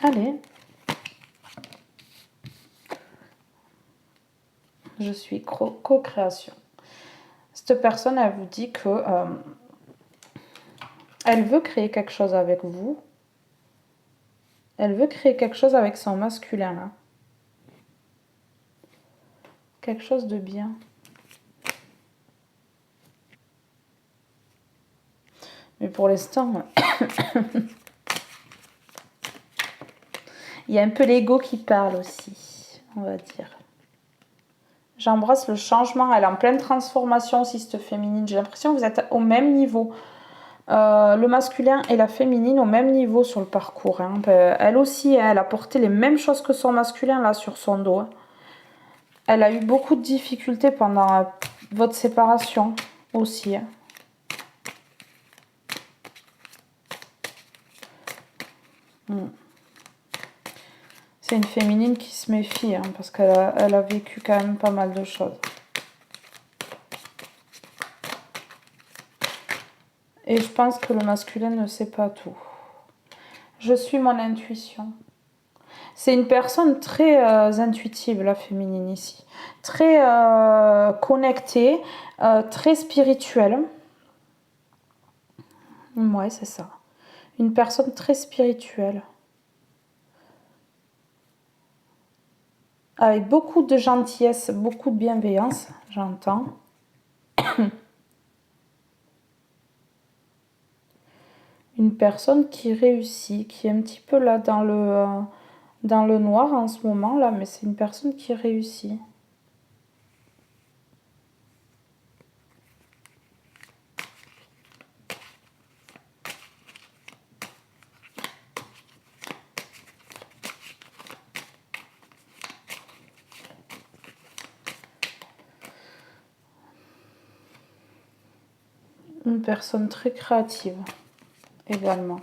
Allez. Je suis co-création. Cette personne, elle vous dit que elle veut créer quelque chose avec vous. Elle veut créer quelque chose avec son masculin, là. Quelque chose de bien. Mais pour l'instant, il y a un peu l'ego qui parle aussi, on va dire. J'embrasse le changement. Elle est en pleine transformation aussi, cette féminine. J'ai l'impression que vous êtes au même niveau. Le masculin et la féminine au même niveau sur le parcours. Hein. Elle aussi, elle a porté les mêmes choses que son masculin là sur son dos. Elle a eu beaucoup de difficultés pendant votre séparation aussi. Hein. C'est une féminine qui se méfie hein, parce qu'elle a vécu quand même pas mal de choses. Et je pense que le masculin ne sait pas tout. Je suis mon intuition. C'est une personne très intuitive, la féminine ici. Très connectée, très spirituelle. Ouais, c'est ça. Une personne très spirituelle. Avec beaucoup de gentillesse, beaucoup de bienveillance, j'entends. Une personne qui réussit, qui est un petit peu là dans le noir en ce moment, là, mais c'est une personne qui réussit. Une personne très créative également.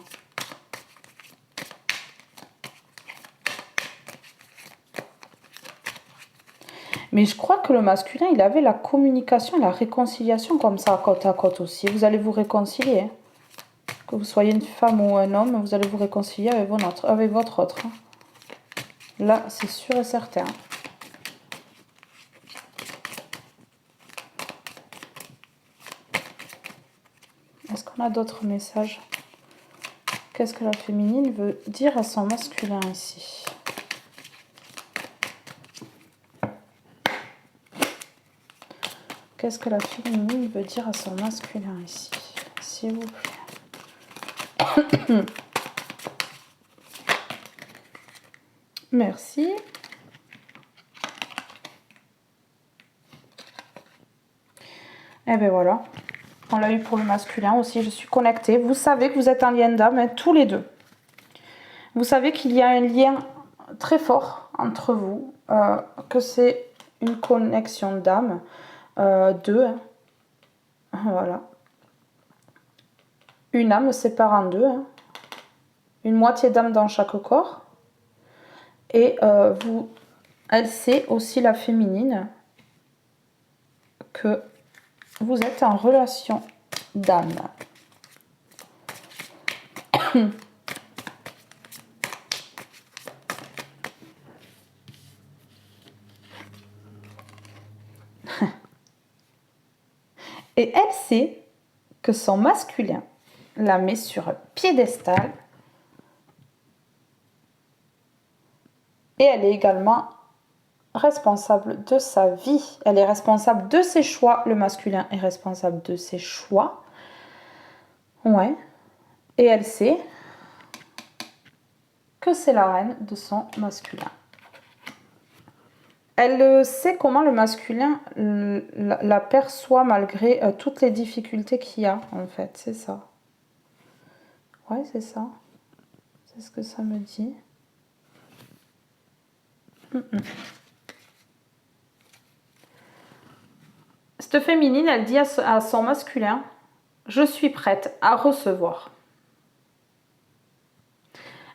Mais je crois que le masculin, il avait la communication, la réconciliation comme ça, côte à côte aussi. Vous allez vous réconcilier. Hein. Que vous soyez une femme ou un homme, vous allez vous réconcilier avec votre autre. Hein. Là, c'est sûr et certain. Est-ce qu'on a d'autres messages? Qu'est-ce que la féminine veut dire à son masculin ici? Qu'est-ce que la féminine veut dire à son masculin ici? S'il vous plaît. Merci. Et bien voilà. On l'a eu pour le masculin aussi. Je suis connectée. Vous savez que vous êtes un lien d'âme, hein, tous les deux. Vous savez qu'il y a un lien très fort entre vous. Que c'est une connexion d'âme. Deux. Hein. Voilà. Une âme sépare en deux. Hein. Une moitié d'âme dans chaque corps. Et elle sait aussi, la féminine, que vous êtes en relation d'âme. Et elle sait que son masculin la met sur un piédestal. Et elle est également responsable de sa vie. Elle est responsable de ses choix. Le masculin est responsable de ses choix. Ouais. Et elle sait que c'est la reine de son masculin. Elle sait comment le masculin la perçoit malgré toutes les difficultés qu'il y a, en fait. C'est ça. Ouais, c'est ça. C'est ce que ça me dit. Cette féminine, elle dit à son masculin, je suis prête à recevoir.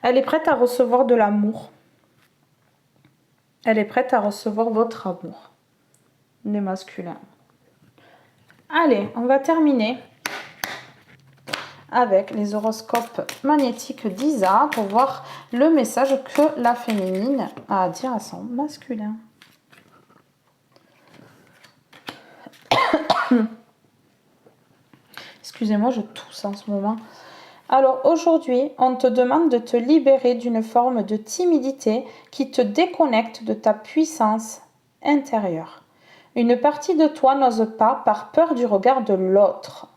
Elle est prête à recevoir de l'amour. Elle est prête à recevoir votre amour. Les masculins. Allez, on va terminer avec les horoscopes magnétiques d'Isa pour voir le message que la féminine a à dire à son masculin. Excusez-moi, je tousse en ce moment. Alors aujourd'hui, on te demande de te libérer d'une forme de timidité qui te déconnecte de ta puissance intérieure. Une partie de toi n'ose pas par peur du regard de l'autre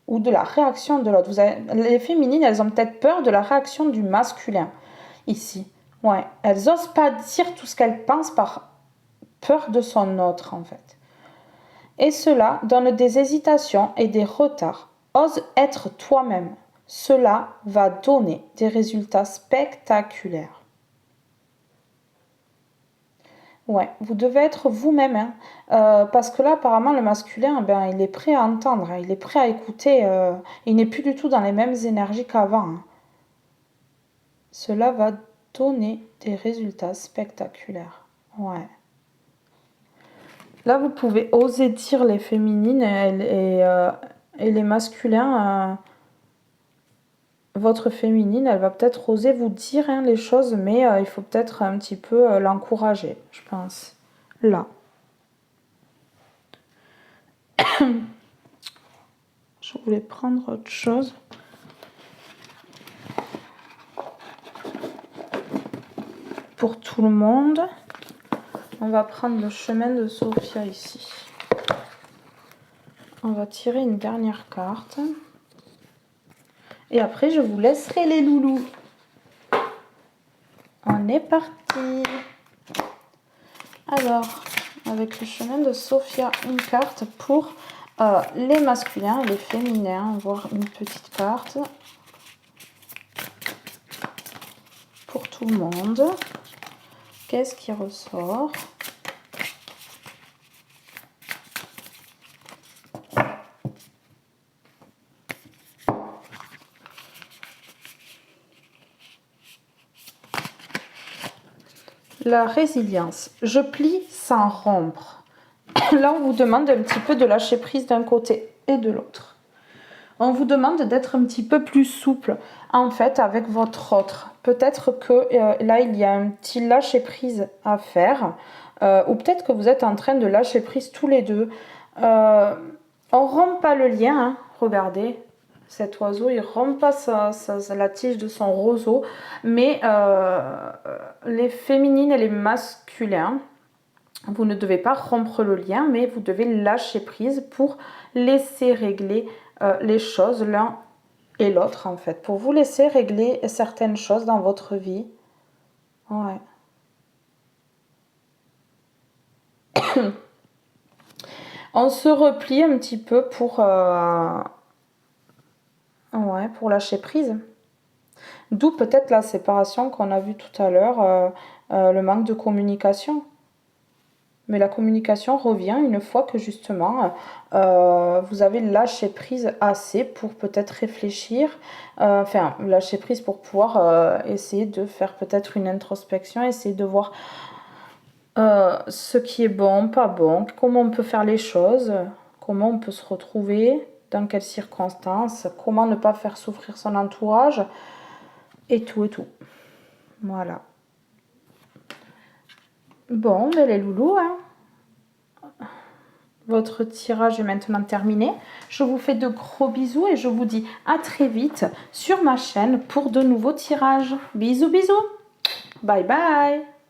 ou de la réaction de l'autre. Les féminines, elles ont peut-être peur de la réaction du masculin ici. Ouais, elles n'osent pas dire tout ce qu'elles pensent par peur de son autre en fait. Et cela donne des hésitations et des retards. Ose être toi-même. Cela va donner des résultats spectaculaires. Ouais, vous devez être vous-même, hein. Parce que là, apparemment, le masculin, ben, il est prêt à entendre, hein, il est prêt à écouter. Il n'est plus du tout dans les mêmes énergies qu'avant. Hein. Cela va donner des résultats spectaculaires. Ouais. Là, vous pouvez oser dire les féminines et les masculins. Votre féminine, elle va peut-être oser vous dire hein, les choses, mais il faut peut-être un petit peu l'encourager, je pense. Là. Je voulais prendre autre chose. Pour tout le monde, on va prendre le chemin de Sophia ici. On va tirer une dernière carte. Et après, je vous laisserai les loulous. On est parti. Alors, avec le chemin de Sophia, une carte pour les masculins et les féminins. On va voir une petite carte pour tout le monde. Qu'est-ce qui ressort ? La résilience. Je plie sans rompre. Là, on vous demande un petit peu de lâcher prise d'un côté et de l'autre. On vous demande d'être un petit peu plus souple, en fait, avec votre autre. Peut-être que là, il y a un petit lâcher prise à faire. Ou peut-être que vous êtes en train de lâcher prise tous les deux. On rompt pas le lien, hein. Regardez. Cet oiseau, il rompt pas la tige de son roseau. Mais les féminines et les masculins, vous ne devez pas rompre le lien, mais vous devez lâcher prise pour laisser régler les choses l'un et l'autre, en fait. Pour vous laisser régler certaines choses dans votre vie. Ouais. On se replie un petit peu pour lâcher prise. D'où peut-être la séparation qu'on a vue tout à l'heure, le manque de communication. Mais la communication revient une fois que justement vous avez lâché prise assez pour peut-être réfléchir, lâcher prise pour pouvoir essayer de faire peut-être une introspection, essayer de voir ce qui est bon, pas bon, comment on peut faire les choses, comment on peut se retrouver, dans quelles circonstances, comment ne pas faire souffrir son entourage, et tout et tout. Voilà. Bon, ben les loulous, hein. Votre tirage est maintenant terminé. Je vous fais de gros bisous et je vous dis à très vite sur ma chaîne pour de nouveaux tirages. Bisous, bisous. Bye bye.